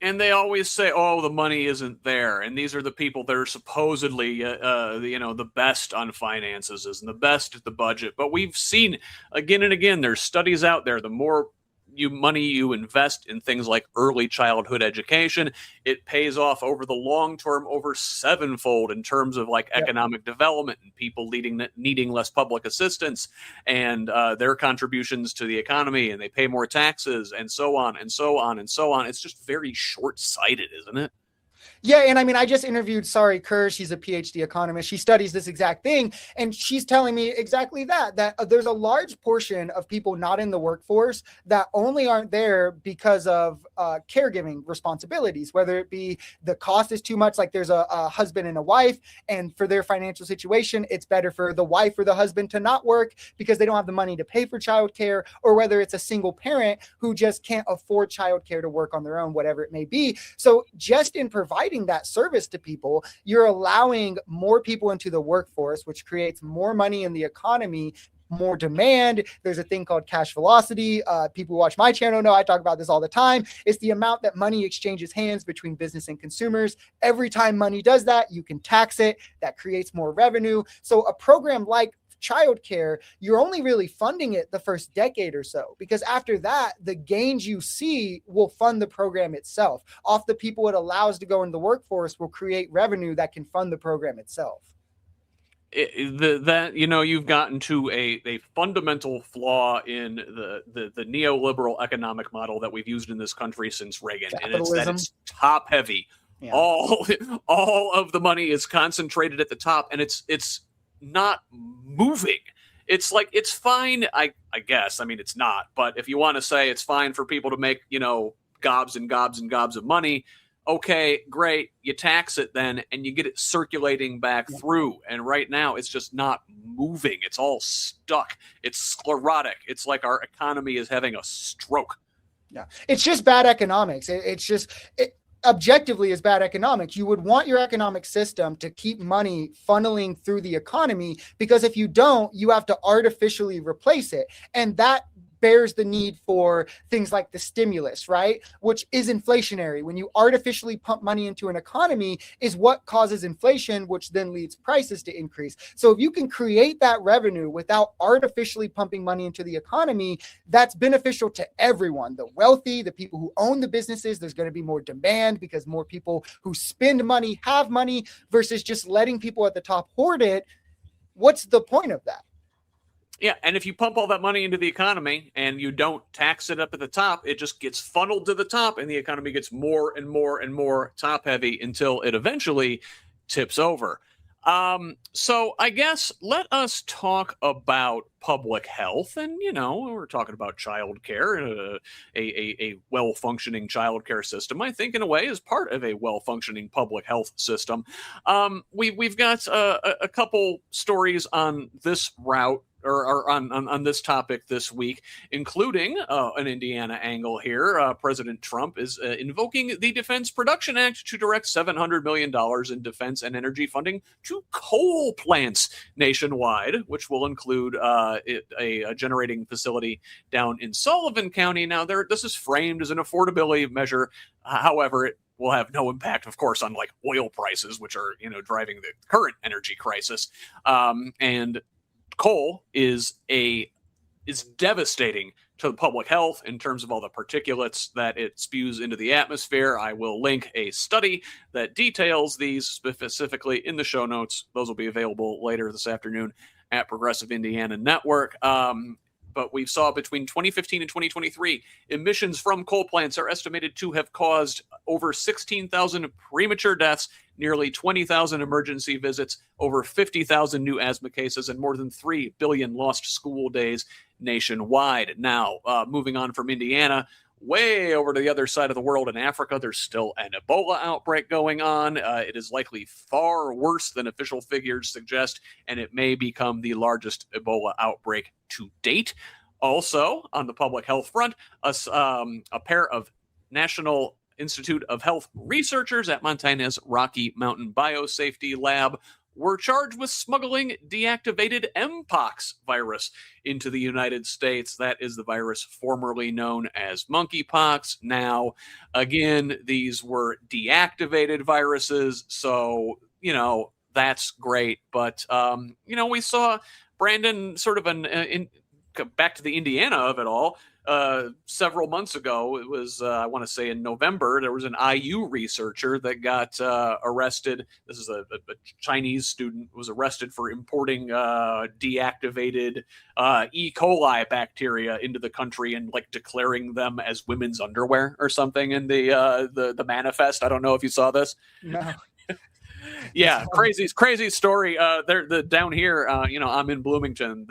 And they always say, oh, the money isn't there. And these are the people that are supposedly, the best on finances and the best at the budget. But we've seen again and again, there's studies out there, the more money you invest in things like early childhood education, it pays off over the long term over sevenfold in terms of like economic development and people needing less public assistance and their contributions to the economy, and they pay more taxes and so on and so on and so on. It's just very short-sighted, isn't it? Yeah, and I mean, I just interviewed Sari Kerr. She's a PhD economist. She studies this exact thing, and she's telling me exactly that there's a large portion of people not in the workforce that only aren't there because of caregiving responsibilities, whether it be the cost is too much, like there's a husband and a wife, and for their financial situation, it's better for the wife or the husband to not work because they don't have the money to pay for childcare, or whether it's a single parent who just can't afford childcare to work on their own, whatever it may be. So just in providing that service to people, you're allowing more people into the workforce, which creates more money in the economy, more demand. There's a thing called cash velocity. People who watch my channel know I talk about this all the time. It's the amount that money exchanges hands between business and consumers. Every time money does that, you can tax it. That creates more revenue. So a program like childcare, you're only really funding it the first decade or so, because after that, the gains you see will fund the program itself. Off the people it allows to go into the workforce will create revenue that can fund the program itself. You've gotten to a fundamental flaw in the neoliberal economic model that we've used in this country since Reagan, and it's that it's top heavy. Yeah. All of the money is concentrated at the top, and it's not moving. It's like, it's fine, I guess. I mean, it's not, but if you want to say it's fine for people to make, gobs and gobs and gobs of money, okay, great. You tax it then, and you get it circulating back through. And right now, it's just not moving. It's all stuck. It's sclerotic. It's like our economy is having a stroke. Yeah, it's just bad economics. Objectively is bad economics. You would want your economic system to keep money funneling through the economy, because if you don't, you have to artificially replace it. And that bears the need for things like the stimulus, right? Which is inflationary. When you artificially pump money into an economy is what causes inflation, which then leads prices to increase. So if you can create that revenue without artificially pumping money into the economy, that's beneficial to everyone. The wealthy, the people who own the businesses, there's going to be more demand because more people who spend money have money versus just letting people at the top hoard it. What's the point of that? Yeah, and if you pump all that money into the economy and you don't tax it up at the top, it just gets funneled to the top and the economy gets more and more and more top heavy until it eventually tips over. So I guess let us talk about public health. And, you know, we're talking about childcare, a well-functioning childcare system, I think, in a way, is part of a well-functioning public health system. We've got a couple stories on this route, or on this topic this week, including an Indiana angle here. President Trump is invoking the Defense Production Act to direct $700 million in defense and energy funding to coal plants nationwide, which will include a generating facility down in Sullivan County. Now, this is framed as an affordability measure. However, it will have no impact, of course, on like oil prices, which are, you know, driving the current energy crisis. And coal is devastating to the public health in terms of all the particulates that it spews into the atmosphere. I will link a study that details these specifically in the show notes. Those will be available later this afternoon at Progressive Indiana Network. But we saw between 2015 and 2023, emissions from coal plants are estimated to have caused over 16,000 premature deaths, nearly 20,000 emergency visits, over 50,000 new asthma cases, and more than 3 billion lost school days nationwide. Now, moving on from Indiana, way over to the other side of the world in Africa, there's still an Ebola outbreak going on. It is likely far worse than official figures suggest, and it may become the largest Ebola outbreak to date. Also, on the public health front, a pair of National Institute of Health researchers at Montana's Rocky Mountain Biosafety Lab were charged with smuggling deactivated Mpox virus into the United States. That is the virus formerly known as monkeypox. Now, again, these were deactivated viruses, so, you know, that's great. But, you know, we saw Brandon sort of back to the Indiana of it all. Several months ago, it was, I want to say in November, there was an IU researcher that got arrested. This is a Chinese student was arrested for importing deactivated E. coli bacteria into the country and like declaring them as women's underwear or something in the manifest. I don't know if you saw this. No. Yeah, crazy story. They're down here. You know, I'm in Bloomington.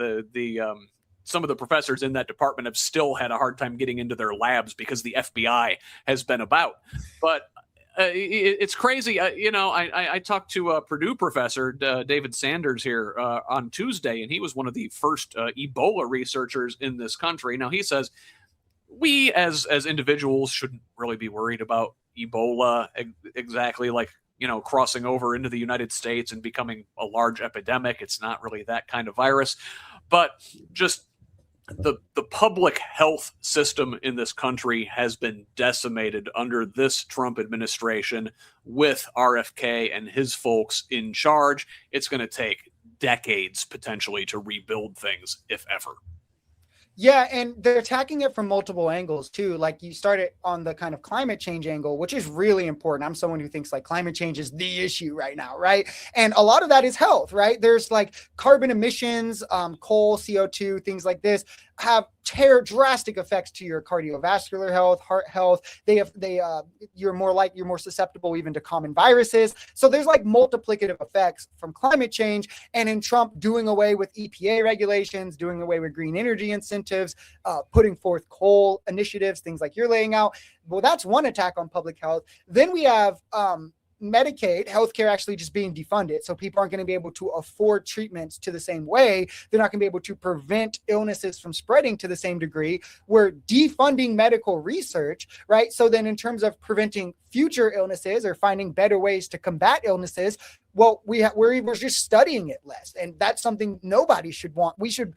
Some of the professors in that department have still had a hard time getting into their labs because the FBI has been about. But it's crazy. You know, I talked to a Purdue professor, David Sanders, here on Tuesday, and he was one of the first Ebola researchers in this country. Now, he says we as individuals shouldn't really be worried about Ebola exactly, like, you know, crossing over into the United States and becoming a large epidemic. It's not really that kind of virus. But just the public health system in this country has been decimated under this Trump administration with RFK and his folks in charge. It's going to take decades potentially to rebuild things, if ever. Yeah, and they're attacking it from multiple angles too. Like you started on the kind of climate change angle, which is really important. I'm someone who thinks like climate change is the issue right now, right? And a lot of that is health, right? There's like carbon emissions, coal, CO2, things like this have drastic effects to your cardiovascular health, heart health. You're more susceptible even to common viruses. So there's like multiplicative effects from climate change. And in Trump doing away with EPA regulations, doing away with green energy incentives, putting forth coal initiatives, things like you're laying out. Well, that's one attack on public health. Then we have Medicaid, healthcare actually just being defunded. So people aren't going to be able to afford treatments to the same way. They're not going to be able to prevent illnesses from spreading to the same degree. We're defunding medical research, right? So then in terms of preventing future illnesses or finding better ways to combat illnesses, well, we're just studying it less. And that's something nobody should want. We should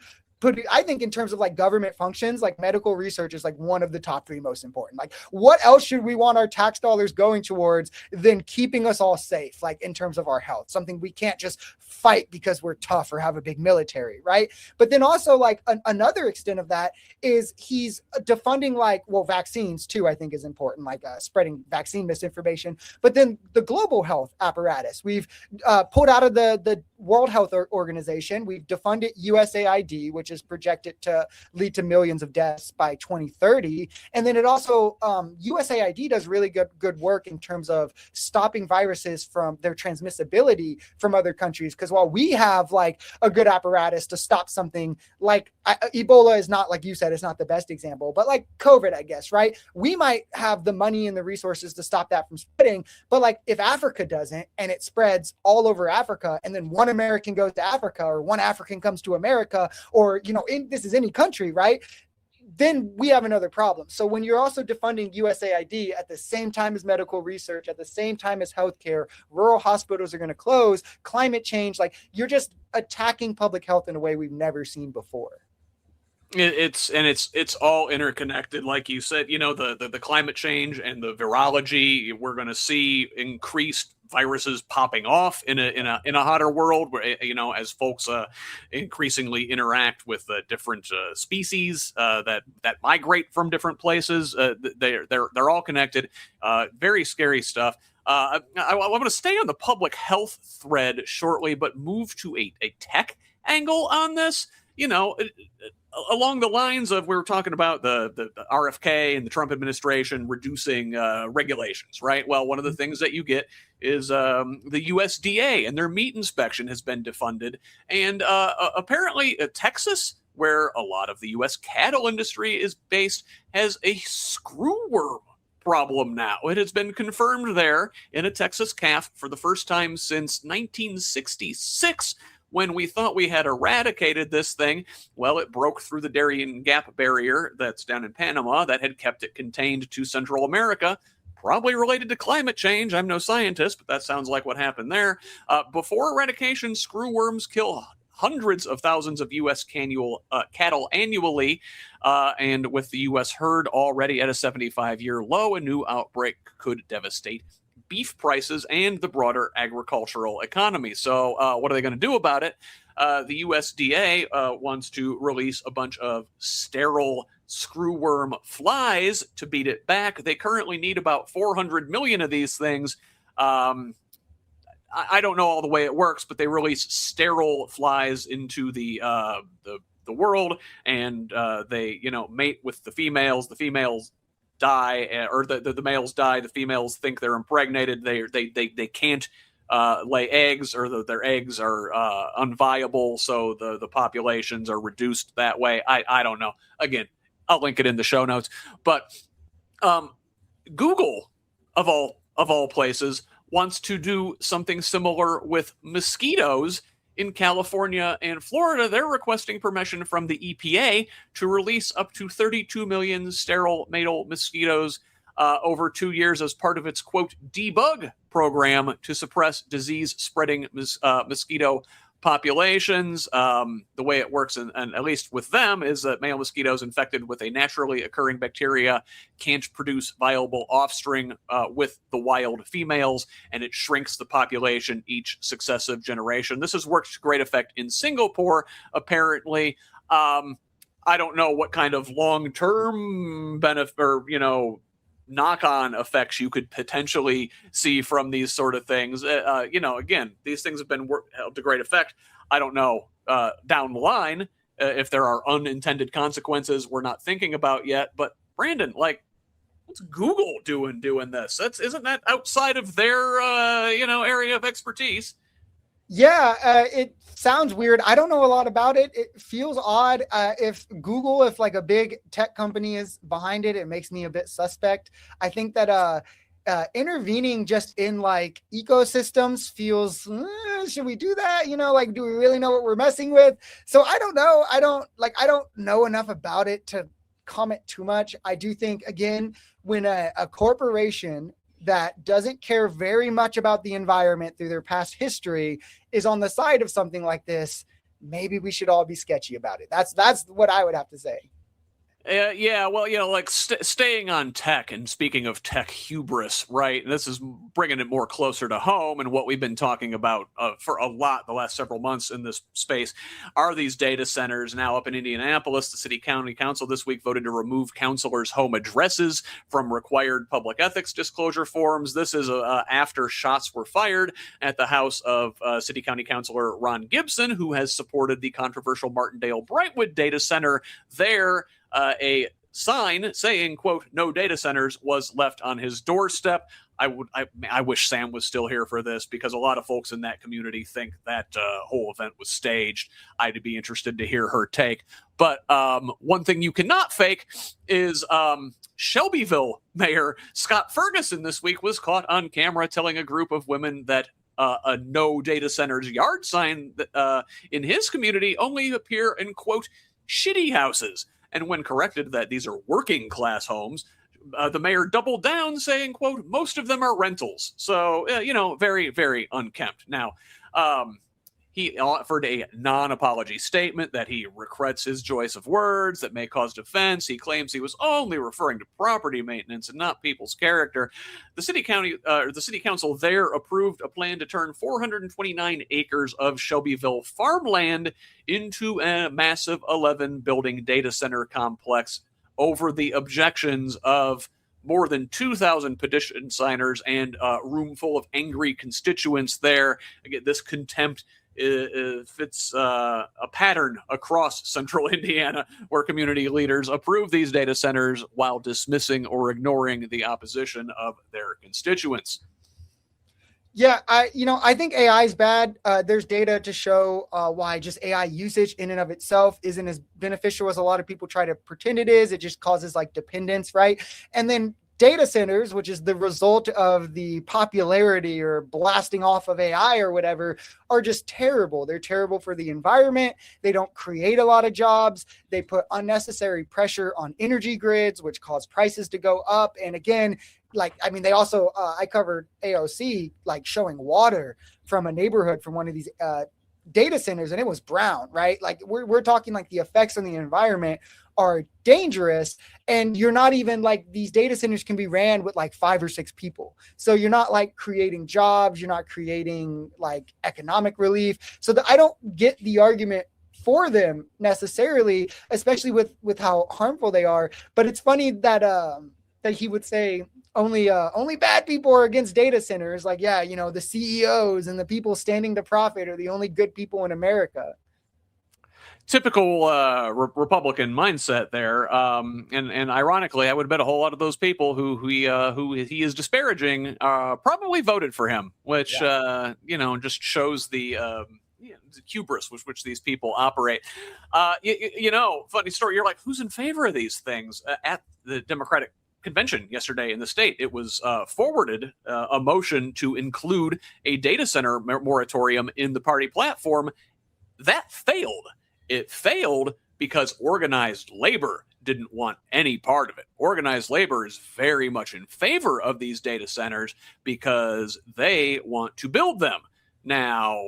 I think in terms of like government functions, like medical research is like one of the top 3 most important. Like, what else should we want our tax dollars going towards than keeping us all safe, like in terms of our health, something we can't just fight because we're tough or have a big military, right? But then also like another extent of that is he's defunding like, well, vaccines too, I think is important, like spreading vaccine misinformation, but then the global health apparatus. We've pulled out of the World Health Organization. We've defunded USAID, which is projected to lead to millions of deaths by 2030. And then it also, USAID does really good work in terms of stopping viruses from their transmissibility from other countries. Because while we have like a good apparatus to stop something like Ebola is not, like you said, it's not the best example, but like COVID, I guess, right? We might have the money and the resources to stop that from spreading. But like if Africa doesn't and it spreads all over Africa, and then one American goes to Africa or one African comes to America, or, you know, this is any country, right? Then we have another problem. So when you're also defunding USAID at the same time as medical research, at the same time as healthcare, rural hospitals are going to close, climate change, like you're just attacking public health in a way we've never seen before. It's all interconnected, like you said. You know, the climate change and the virology. We're going to see increased viruses popping off in a hotter world, where, you know, as folks increasingly interact with different species that migrate from different places. They're all connected. Very scary stuff. I want to stay on the public health thread shortly, but move to a tech angle on this. You know, along the lines of, we were talking about the RFK and the Trump administration reducing regulations, right? Well, one of the things that you get is the USDA, and their meat inspection has been defunded. And apparently Texas, where a lot of the U.S. cattle industry is based, has a screwworm problem now. It has been confirmed there in a Texas calf for the first time since 1966. When we thought we had eradicated this thing, well, it broke through the Darien Gap barrier that's down in Panama that had kept it contained to Central America, probably related to climate change. I'm no scientist, but that sounds like what happened there. Before eradication, screwworms kill hundreds of thousands of U.S. cattle annually, and with the U.S. herd already at a 75-year low, a new outbreak could devastate beef prices and the broader agricultural economy. So what are they going to do about it? The USDA wants to release a bunch of sterile screwworm flies to beat it back. They currently need about 400 million of these things. I don't know all the way it works, but they release sterile flies into the world, and they, you know, mate with the females. The females die, or the males die. The females think they're impregnated. They can't lay eggs, or their eggs are unviable, so the populations are reduced that way. I don't know. Again, I'll link it in the show notes. But Google, of all places, wants to do something similar with mosquitoes. In California and Florida, they're requesting permission from the EPA to release up to 32 million sterile male mosquitoes over 2 years as part of its, quote, debug program to suppress disease-spreading mosquito populations. The way it works, and at least with them, is that male mosquitoes infected with a naturally occurring bacteria can't produce viable offspring with the wild females, and it shrinks the population each successive generation. This has worked to great effect in Singapore, apparently. I don't know what kind of long-term benefit, or, you know, knock-on effects you could potentially see from these sort of things. You know, again, these things have been held to great effect. I don't know down the line if there are unintended consequences we're not thinking about yet. But Brandon, like, what's Google doing this? Isn't that outside of their area of expertise? Yeah, it sounds weird. I don't know a lot about it. It feels odd. If like a big tech company is behind it, it makes me a bit suspect. I think that intervening just in like ecosystems feels, should we do that? You know, like, do we really know what we're messing with? So I don't know. I don't know enough about it to comment too much. I do think, again, when a corporation that doesn't care very much about the environment through their past history is on the side of something like this, maybe we should all be sketchy about it. That's what I would have to say. Yeah, well, like staying on tech, and speaking of tech hubris, right? This is bringing it more closer to home, and what we've been talking about for a lot the last several months in this space are these data centers. Now up in Indianapolis, the city county council this week voted to remove counselors' home addresses from required public ethics disclosure forms. This is after shots were fired at the house of city county councilor Ron Gibson, who has supported the controversial Martindale Brightwood data center there. A sign saying, quote, "No data centers" was left on his doorstep. I wish Sam was still here for this, because a lot of folks in that community think that whole event was staged. I'd be interested to hear her take. But one thing you cannot fake is Shelbyville Mayor Scott Ferguson this week was caught on camera telling a group of women that a "no data centers" yard sign in his community only appear in, quote, "shitty houses." And when corrected that these are working class homes, the mayor doubled down, saying, quote, "most of them are rentals." So, very, very unkempt. Now, he offered a non-apology statement that he regrets his choice of words that may cause offense. He claims he was only referring to property maintenance and not people's character. The city council there approved a plan to turn 429 acres of Shelbyville farmland into a massive 11-building data center complex over the objections of more than 2,000 petition signers and a room full of angry constituents there. Again, this contempt fits a pattern across central Indiana, where community leaders approve these data centers while dismissing or ignoring the opposition of their constituents. Yeah, I think AI is bad. There's data to show why just AI usage in and of itself isn't as beneficial as a lot of people try to pretend it is. It just causes like dependence, right? And then data centers, which is the result of the popularity or blasting off of AI or whatever, are just terrible. They're terrible for the environment. They don't create a lot of jobs. They put unnecessary pressure on energy grids, which cause prices to go up. And again, they also, I covered AOC, like showing water from a neighborhood from one of these data centers, and it was brown, right? Like we're talking like the effects on the environment are dangerous, and you're not even like, these data centers can be ran with like 5 or 6 people. So you're not like creating jobs, you're not creating like economic relief. So I don't get the argument for them necessarily, especially with how harmful they are. But it's funny that that he would say only bad people are against data centers. Like, yeah, the CEOs and the people standing to profit are the only good people in America. Typical Republican mindset there, and ironically, I would bet a whole lot of those people who he is disparaging probably voted for him, which just shows the hubris with which these people operate. Funny story. You're like, who's in favor of these things? At the Democratic convention yesterday in the state, it was forwarded a motion to include a data center moratorium in the party platform. That failed. It failed because organized labor didn't want any part of it. Organized labor is very much in favor of these data centers because they want to build them. Now,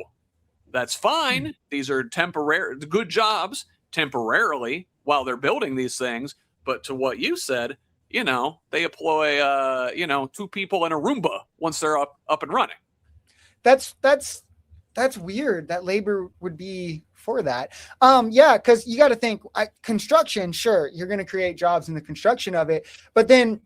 that's fine. These are temporary, good jobs temporarily while they're building these things. But to what you said, they employ 2 people in a Roomba once they're up and running. That's weird that labor would be for that. Because you got to think, construction, sure, you're going to create jobs in the construction of it, but then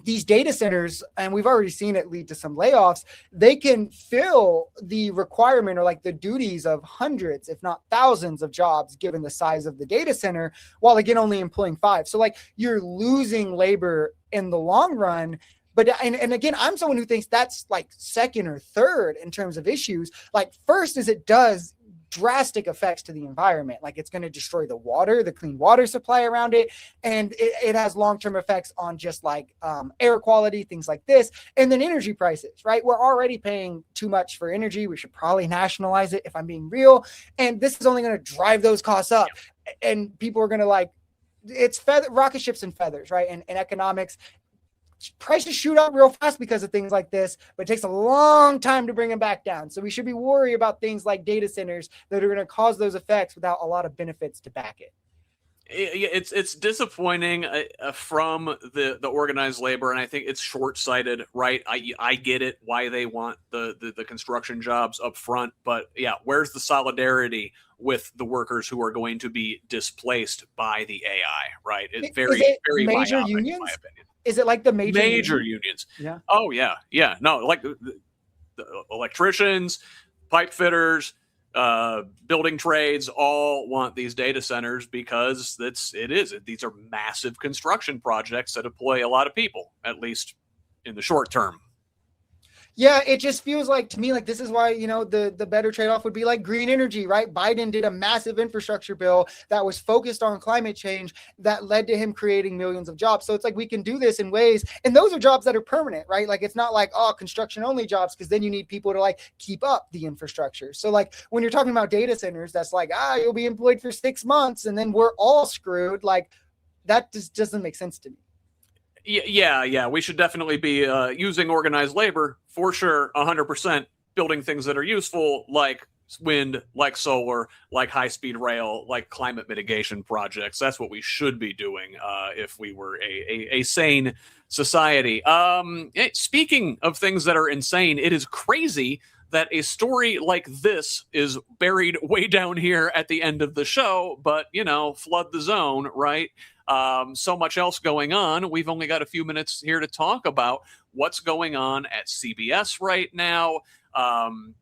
these data centers, and we've already seen it lead to some layoffs, they can fill the requirement or like the duties of hundreds, if not thousands of jobs, given the size of the data center, while again, only employing 5. So like you're losing labor in the long run. But, and again, I'm someone who thinks that's like second or third in terms of issues. Like first is it does drastic effects to the environment. Like it's going to destroy the water, the clean water supply around it. And it has long-term effects on just like air quality, things like this. And then energy prices, right? We're already paying too much for energy. We should probably nationalize it if I'm being real. And this is only going to drive those costs up. And people are going to like, it's rocket ships and feathers, right? And economics. prices shoot up real fast because of things like this, but it takes a long time to bring them back down. So we should be worried about things like data centers that are going to cause those effects without a lot of benefits to back it. It's disappointing from the organized labor, and I think it's short-sighted, right? I get it why they want the construction jobs up front, but yeah, where's the solidarity with the workers who are going to be displaced by the AI, right? It's very major myopic, unions? in my opinion. Is it like the major unions? Yeah. Oh yeah. No, like the electricians, pipe fitters, building trades all want these data centers because these are massive construction projects that employ a lot of people, at least in the short term. Yeah, it just feels like to me like this is why, the better trade-off would be like green energy, right? Biden did a massive infrastructure bill that was focused on climate change that led to him creating millions of jobs. So it's like we can do this in ways, and those are jobs that are permanent, right? Like it's not like, construction only jobs, because then you need people to like keep up the infrastructure. So like when you're talking about data centers, that's like, you'll be employed for 6 months and then we're all screwed. Like that just doesn't make sense to me. Yeah. We should definitely be using organized labor for sure, 100%, building things that are useful, like wind, like solar, like high-speed rail, like climate mitigation projects. That's what we should be doing if we were a sane society. Speaking of things that are insane, it is crazy that a story like this is buried way down here at the end of the show, but, flood the zone, right? So much else going on. We've only got a few minutes here to talk about what's going on at CBS right now.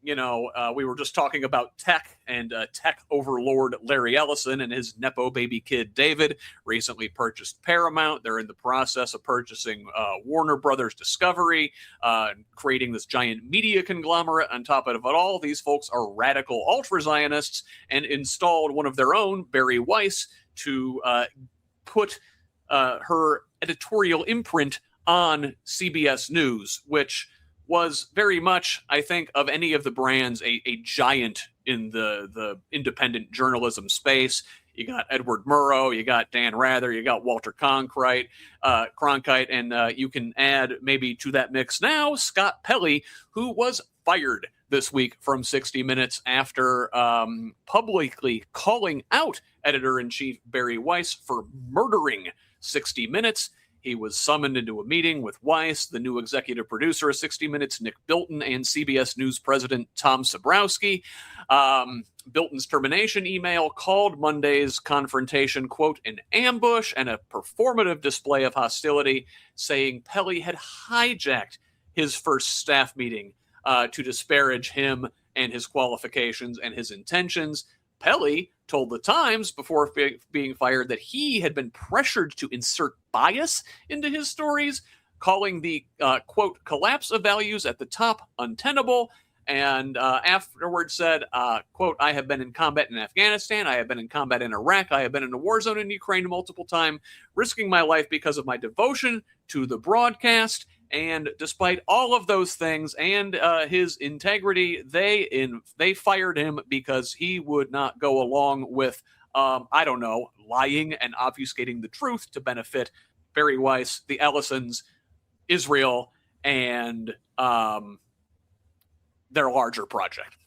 We were just talking about tech and tech overlord Larry Ellison and his Nepo baby kid David recently purchased Paramount. They're in the process of purchasing Warner Brothers Discovery, creating this giant media conglomerate. On top of it all, these folks are radical ultra-Zionists and installed one of their own, Bari Weiss, to put her editorial imprint on CBS News, which was very much, I think, of any of the brands, a giant in the independent journalism space. You got Edward Murrow, you got Dan Rather, you got Walter Cronkite, and you can add maybe to that mix now Scott Pelley, who was fired this week from 60 Minutes after publicly calling out editor-in-chief Bari Weiss for murdering 60 Minutes. He was summoned into a meeting with Weiss, the new executive producer of 60 Minutes, Nick Bilton, and CBS News president Tom Sabrowski. Bilton's termination email called Monday's confrontation, quote, an ambush and a performative display of hostility, saying Pelley had hijacked his first staff meeting to disparage him and his qualifications and his intentions. Pelley told the Times before being fired that he had been pressured to insert bias into his stories, calling the, quote, collapse of values at the top untenable, and afterwards said, quote, I have been in combat in Afghanistan, I have been in combat in Iraq, I have been in a war zone in Ukraine multiple times, risking my life because of my devotion to the broadcast. And despite all of those things and his integrity, they fired him because he would not go along with, lying and obfuscating the truth to benefit Bari Weiss, the Ellisons, Israel, and their larger project.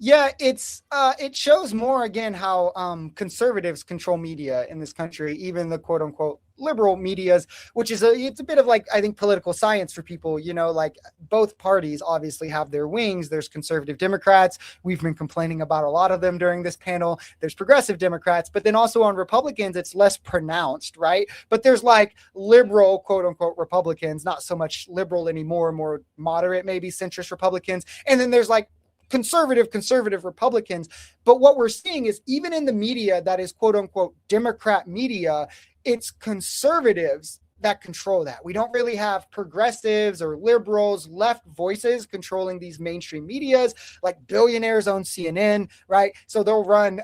Yeah, it shows more again how conservatives control media in this country, even the quote unquote liberal medias, which is it's a bit of like, I think, political science for people, like both parties obviously have their wings. There's conservative Democrats. We've been complaining about a lot of them during this panel. There's progressive Democrats, but then also on Republicans, it's less pronounced, right? But there's like liberal, quote unquote, Republicans, not so much liberal anymore, more moderate, maybe centrist Republicans. And then there's like conservative Republicans. But what we're seeing is even in the media that is quote unquote Democrat media, it's conservatives that control that. We don't really have progressives or liberals, left voices controlling these mainstream medias, like billionaires own CNN, right? So they'll run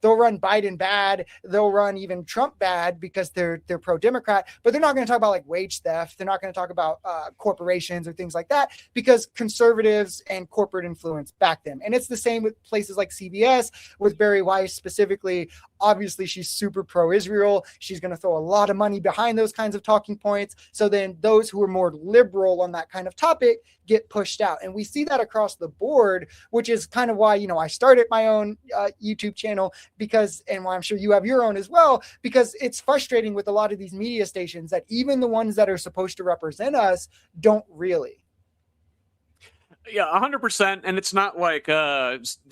Biden bad, they'll run even Trump bad because they're pro-Democrat, but they're not going to talk about like wage theft. They're not going to talk about corporations or things like that because conservatives and corporate influence back them. And it's the same with places like CBS with Bari Weiss specifically. Obviously, she's super pro-Israel. She's going to throw a lot of money behind those kinds of talks talking points. So then those who are more liberal on that kind of topic get pushed out. And we see that across the board, which is kind of why, I started my own YouTube channel and why I'm sure you have your own as well, because it's frustrating with a lot of these media stations that even the ones that are supposed to represent us don't really. Yeah, 100%. And it's not like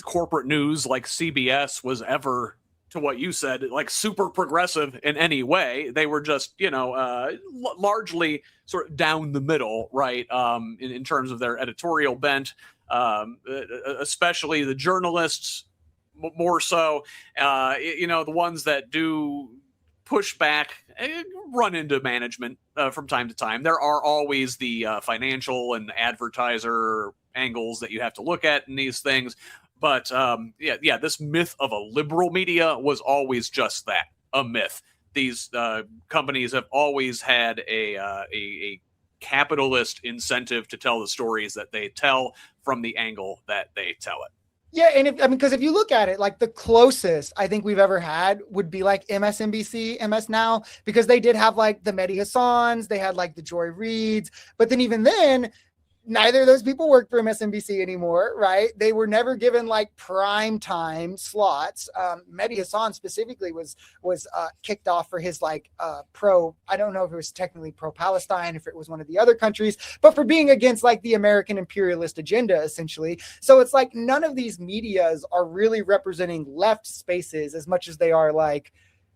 corporate news like CBS was ever, to what you said, like super progressive in any way. They were just, largely sort of down the middle, right, in terms of their editorial bent, especially the journalists more so, the ones that do push back, run into management from time to time. There are always the financial and advertiser angles that you have to look at in these things. But this myth of a liberal media was always just that, a myth. These companies have always had a capitalist incentive to tell the stories that they tell from the angle that they tell it. Yeah, and because if you look at it, like the closest I think we've ever had would be like MSNBC, MS Now, because they did have like the Mehdi Hassans, they had like the Joy Reids, but then even then, neither of those people work for MSNBC anymore, right? They were never given like prime time slots. Mehdi Hassan specifically was kicked off for his I don't know if it was technically pro-Palestine, if it was one of the other countries, but for being against like the American imperialist agenda, essentially. So it's like none of these medias are really representing left spaces as much as they are like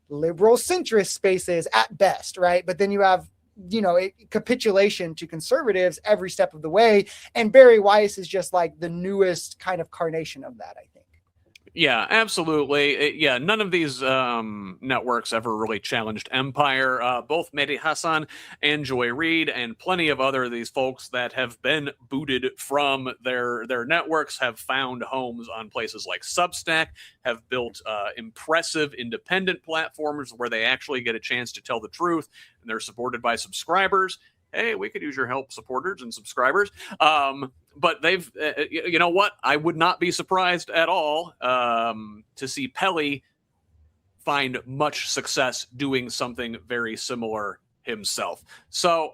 liberal centrist spaces at best, right? But then you have a capitulation to conservatives every step of the way. And Bari Weiss is just like the newest kind of carnation of that, I think. Yeah, absolutely. None of these networks ever really challenged empire. Both Mehdi Hassan and Joy Reid and plenty of other of these folks that have been booted from their networks have found homes on places like Substack, have built impressive independent platforms where they actually get a chance to tell the truth, and they're supported by subscribers. Hey, we could use your help, supporters and subscribers. But they've, you know what? I would not be surprised at all to see Pelley find much success doing something very similar himself. So,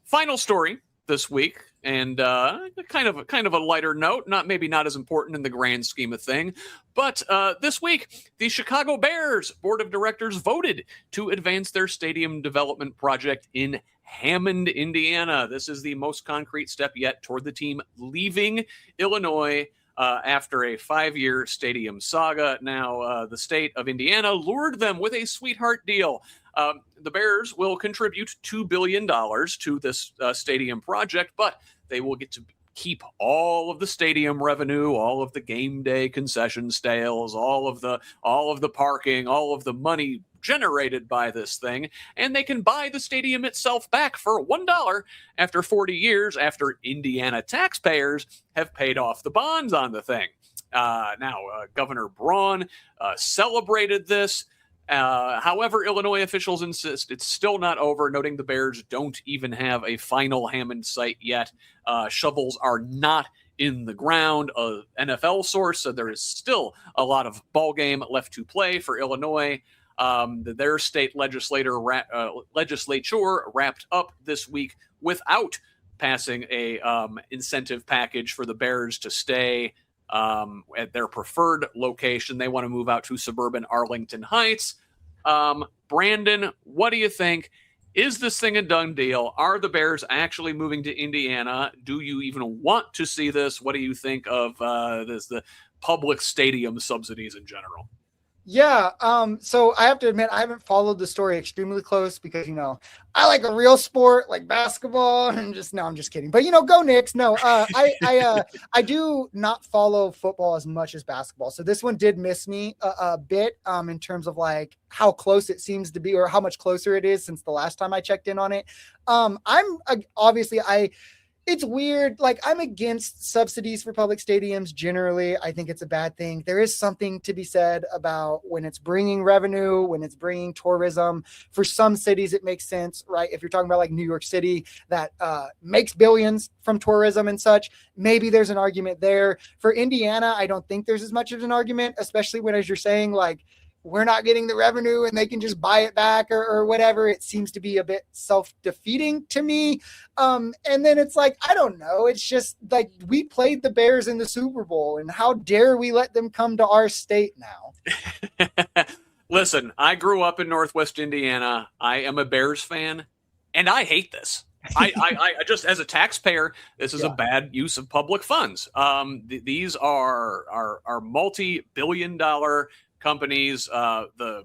final story this week, and kind of a lighter note, maybe not as important in the grand scheme of thing, but this week the Chicago Bears board of directors voted to advance their stadium development project in Hammond, Indiana. This is the most concrete step yet toward the team leaving Illinois after a 5-year stadium saga. Now, the state of Indiana lured them with a sweetheart deal. The Bears will contribute $2 billion to this stadium project, but they will get to keep all of the stadium revenue, all of the game day concession sales, all of the parking, all of the money generated by this thing, and they can buy the stadium itself back for $1 after 40 years after Indiana taxpayers have paid off the bonds on the thing. Now, Governor Braun celebrated this. However, Illinois officials insist it's still not over, noting the Bears don't even have a final Hammond site yet. Shovels are not in the ground. An NFL source said there is still a lot of ball game left to play for Illinois. Their state legislature wrapped up this week without passing a incentive package for the Bears to stay at their preferred location. They want to move out to suburban Arlington Heights. Brandon, what do you think? Is this thing a done deal? Are the Bears actually moving to Indiana? Do you even want to see this? What do you think of the public stadium subsidies in general? Yeah. So I have to admit, I haven't followed the story extremely close because, I like a real sport like basketball and I'm just kidding. But, go Knicks. No, I do not follow football as much as basketball. So this one did miss me a bit in terms of like how close it seems to be or how much closer it is since the last time I checked in on it. It's weird. Like, I'm against subsidies for public stadiums generally. I think it's a bad thing. There is something to be said about when it's bringing revenue, when it's bringing tourism. For some cities, it makes sense, right? If you're talking about like New York City that makes billions from tourism and such, maybe there's an argument there. For Indiana, I don't think there's as much of an argument, especially when, as you're saying, like, we're not getting the revenue and they can just buy it back or whatever. It seems to be a bit self-defeating to me. And then it's like, I don't know. It's just like, we played the Bears in the Super Bowl, and how dare we let them come to our state now? Listen, I grew up in Northwest Indiana. I am a Bears fan, and I hate this. I just, as a taxpayer, this is a bad use of public funds. These are multi-billion-dollar companies. The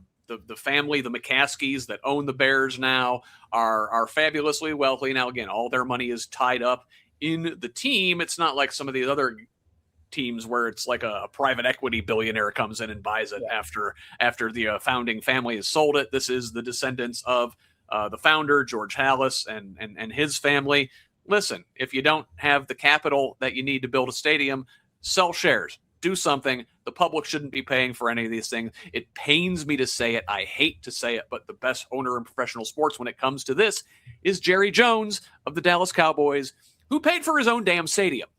family, the McCaskies that own the Bears now, are fabulously wealthy. Now, again, all their money is tied up in the team. It's not like some of these other teams where it's like a private equity billionaire comes in and buys it after the founding family has sold it. This is the descendants of the founder, George Halas, and his family. Listen, if you don't have the capital that you need to build a stadium, sell shares. Do something. The public shouldn't be paying for any of these things. It pains me to say it. I hate to say it, but the best owner in professional sports when it comes to this is Jerry Jones of the Dallas Cowboys, who paid for his own damn stadium.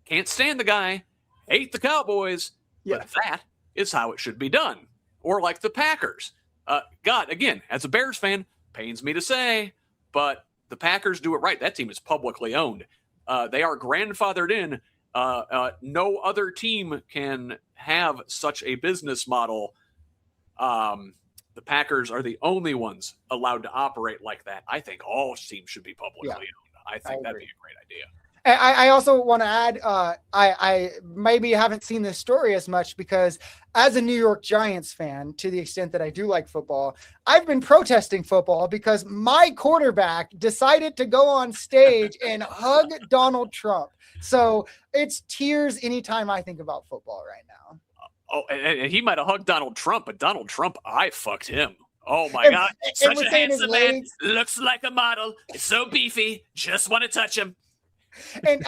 Can't stand the guy. Hate the Cowboys. Yeah. But that is how it should be done. Or like the Packers. God, again, as a Bears fan, pains me to say, but the Packers do it right. That team is publicly owned. They are grandfathered in. No other team can have such a business model. The Packers are the only ones allowed to operate like that. I think all teams should be publicly owned. I think that'd be a great idea. I also want to add, I maybe haven't seen this story as much because as a New York Giants fan, to the extent that I do like football, I've been protesting football because my quarterback decided to go on stage and hug Donald Trump. So it's tears anytime I think about football right now. Oh, and he might have hugged Donald Trump, but Donald Trump, I fucked him. Oh my God. Such a handsome man. Looks like a model. It's so beefy. Just want to touch him. And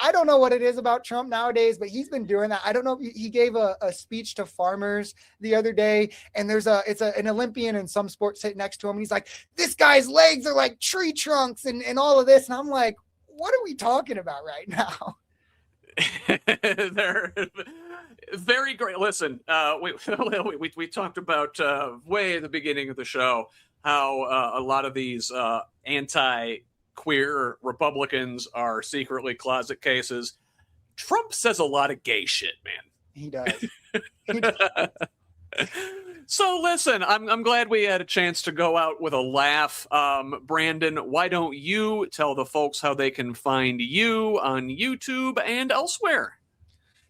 I don't know what it is about Trump nowadays, but he's been doing that. I don't know. He gave a speech to farmers the other day, and it's an Olympian in some sport sitting next to him. And he's like, this guy's legs are like tree trunks and all of this. And I'm like, what are we talking about right now? They're very great. Listen, we talked about way at the beginning of the show how a lot of these anti-queer Republicans are secretly closet cases. Trump says a lot of gay shit, man. He does. So listen, I'm glad we had a chance to go out with a laugh. Brandon, why don't you tell the folks how they can find you on YouTube and elsewhere?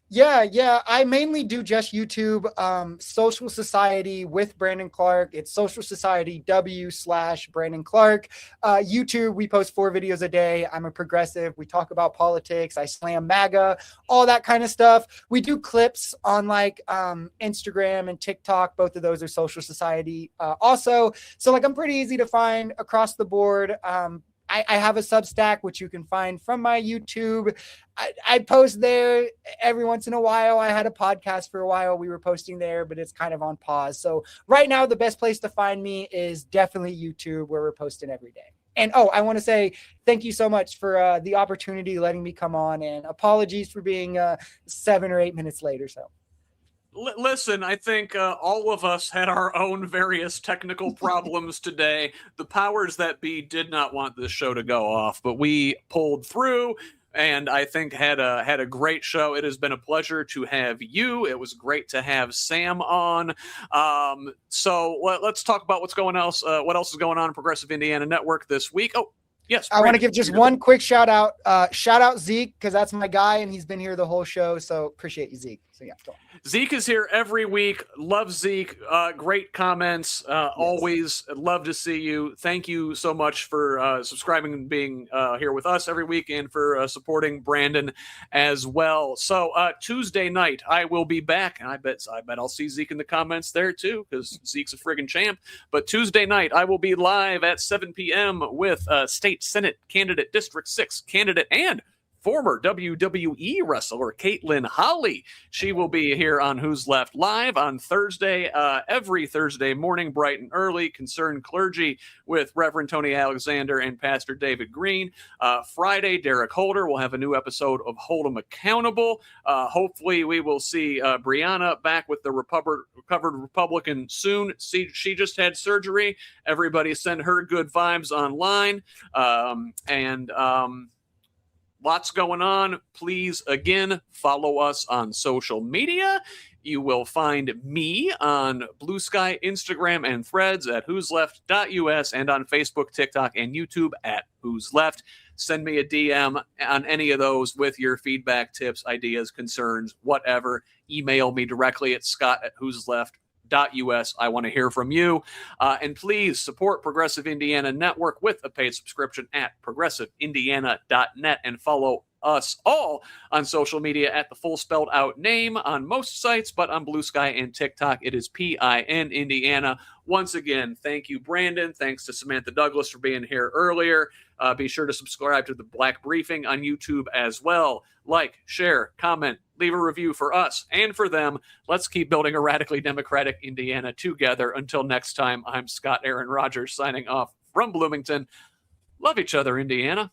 Yeah. I mainly do just YouTube, Social Society with Brandon Clark. It's Social Society W/Brandon Clark. YouTube, we post 4 videos a day. I'm a progressive. We talk about politics. I slam MAGA, all that kind of stuff. We do clips on like Instagram and TikTok. Both of those are Social Society also. So like I'm pretty easy to find across the board. I have a Substack, which you can find from my YouTube. I post there every once in a while. I had a podcast for a while. We were posting there, but it's kind of on pause. So right now, the best place to find me is definitely YouTube, where we're posting every day. And I want to say thank you so much for the opportunity, letting me come on, and apologies for being 7 or 8 minutes late or so. Listen, I think all of us had our own various technical problems today. The powers that be did not want this show to go off, but we pulled through, and I think had a great show. It has been a pleasure to have you. It was great to have Sam on. So let's talk about what's going else. What else is going on in Progressive Indiana Network this week? Oh, yes. I want to give just one quick shout out. Shout out Zeke, because that's my guy, and he's been here the whole show. So appreciate you, Zeke. So yeah, go on. Zeke is here every week. Love Zeke. Great comments. Yes. Always love to see you. Thank you so much for subscribing and being here with us every week, and for supporting Brandon as well. So Tuesday night, I will be back, and I bet I'll see Zeke in the comments there too, because Zeke's a friggin' champ. But Tuesday night, I will be live at 7 p.m. with State Senate candidate, District 6 candidate, and former WWE wrestler Caitlin Holly. She will be here on Who's Left Live on Thursday, every Thursday morning, bright and early. Concerned Clergy with Reverend Tony Alexander and Pastor David Green. Friday, Derek Holder will have a new episode of Hold 'em Accountable. Hopefully, we will see Brianna back with the recovered Republican soon. She just had surgery. Everybody send her good vibes online. Lots going on. Please, again, follow us on social media. You will find me on Blue Sky, Instagram, and Threads at whosleft.us and on Facebook, TikTok, and YouTube at Who's Left. Send me a DM on any of those with your feedback, tips, ideas, concerns, whatever. Email me directly at scott@whosleft.us. I want to hear from you. And please support Progressive Indiana Network with a paid subscription at progressiveindiana.net and follow us all on social media at the full spelled out name on most sites, but on Blue Sky and TikTok, it is PIN Indiana. Once again, thank you, Brandon. Thanks to Samantha Douglas for being here earlier. Be sure to subscribe to the Black Briefing on YouTube as well. Like, share, comment, leave a review for us and for them. Let's keep building a radically democratic Indiana together. Until next time, I'm Scott Aaron Rogers signing off from Bloomington. Love each other, Indiana.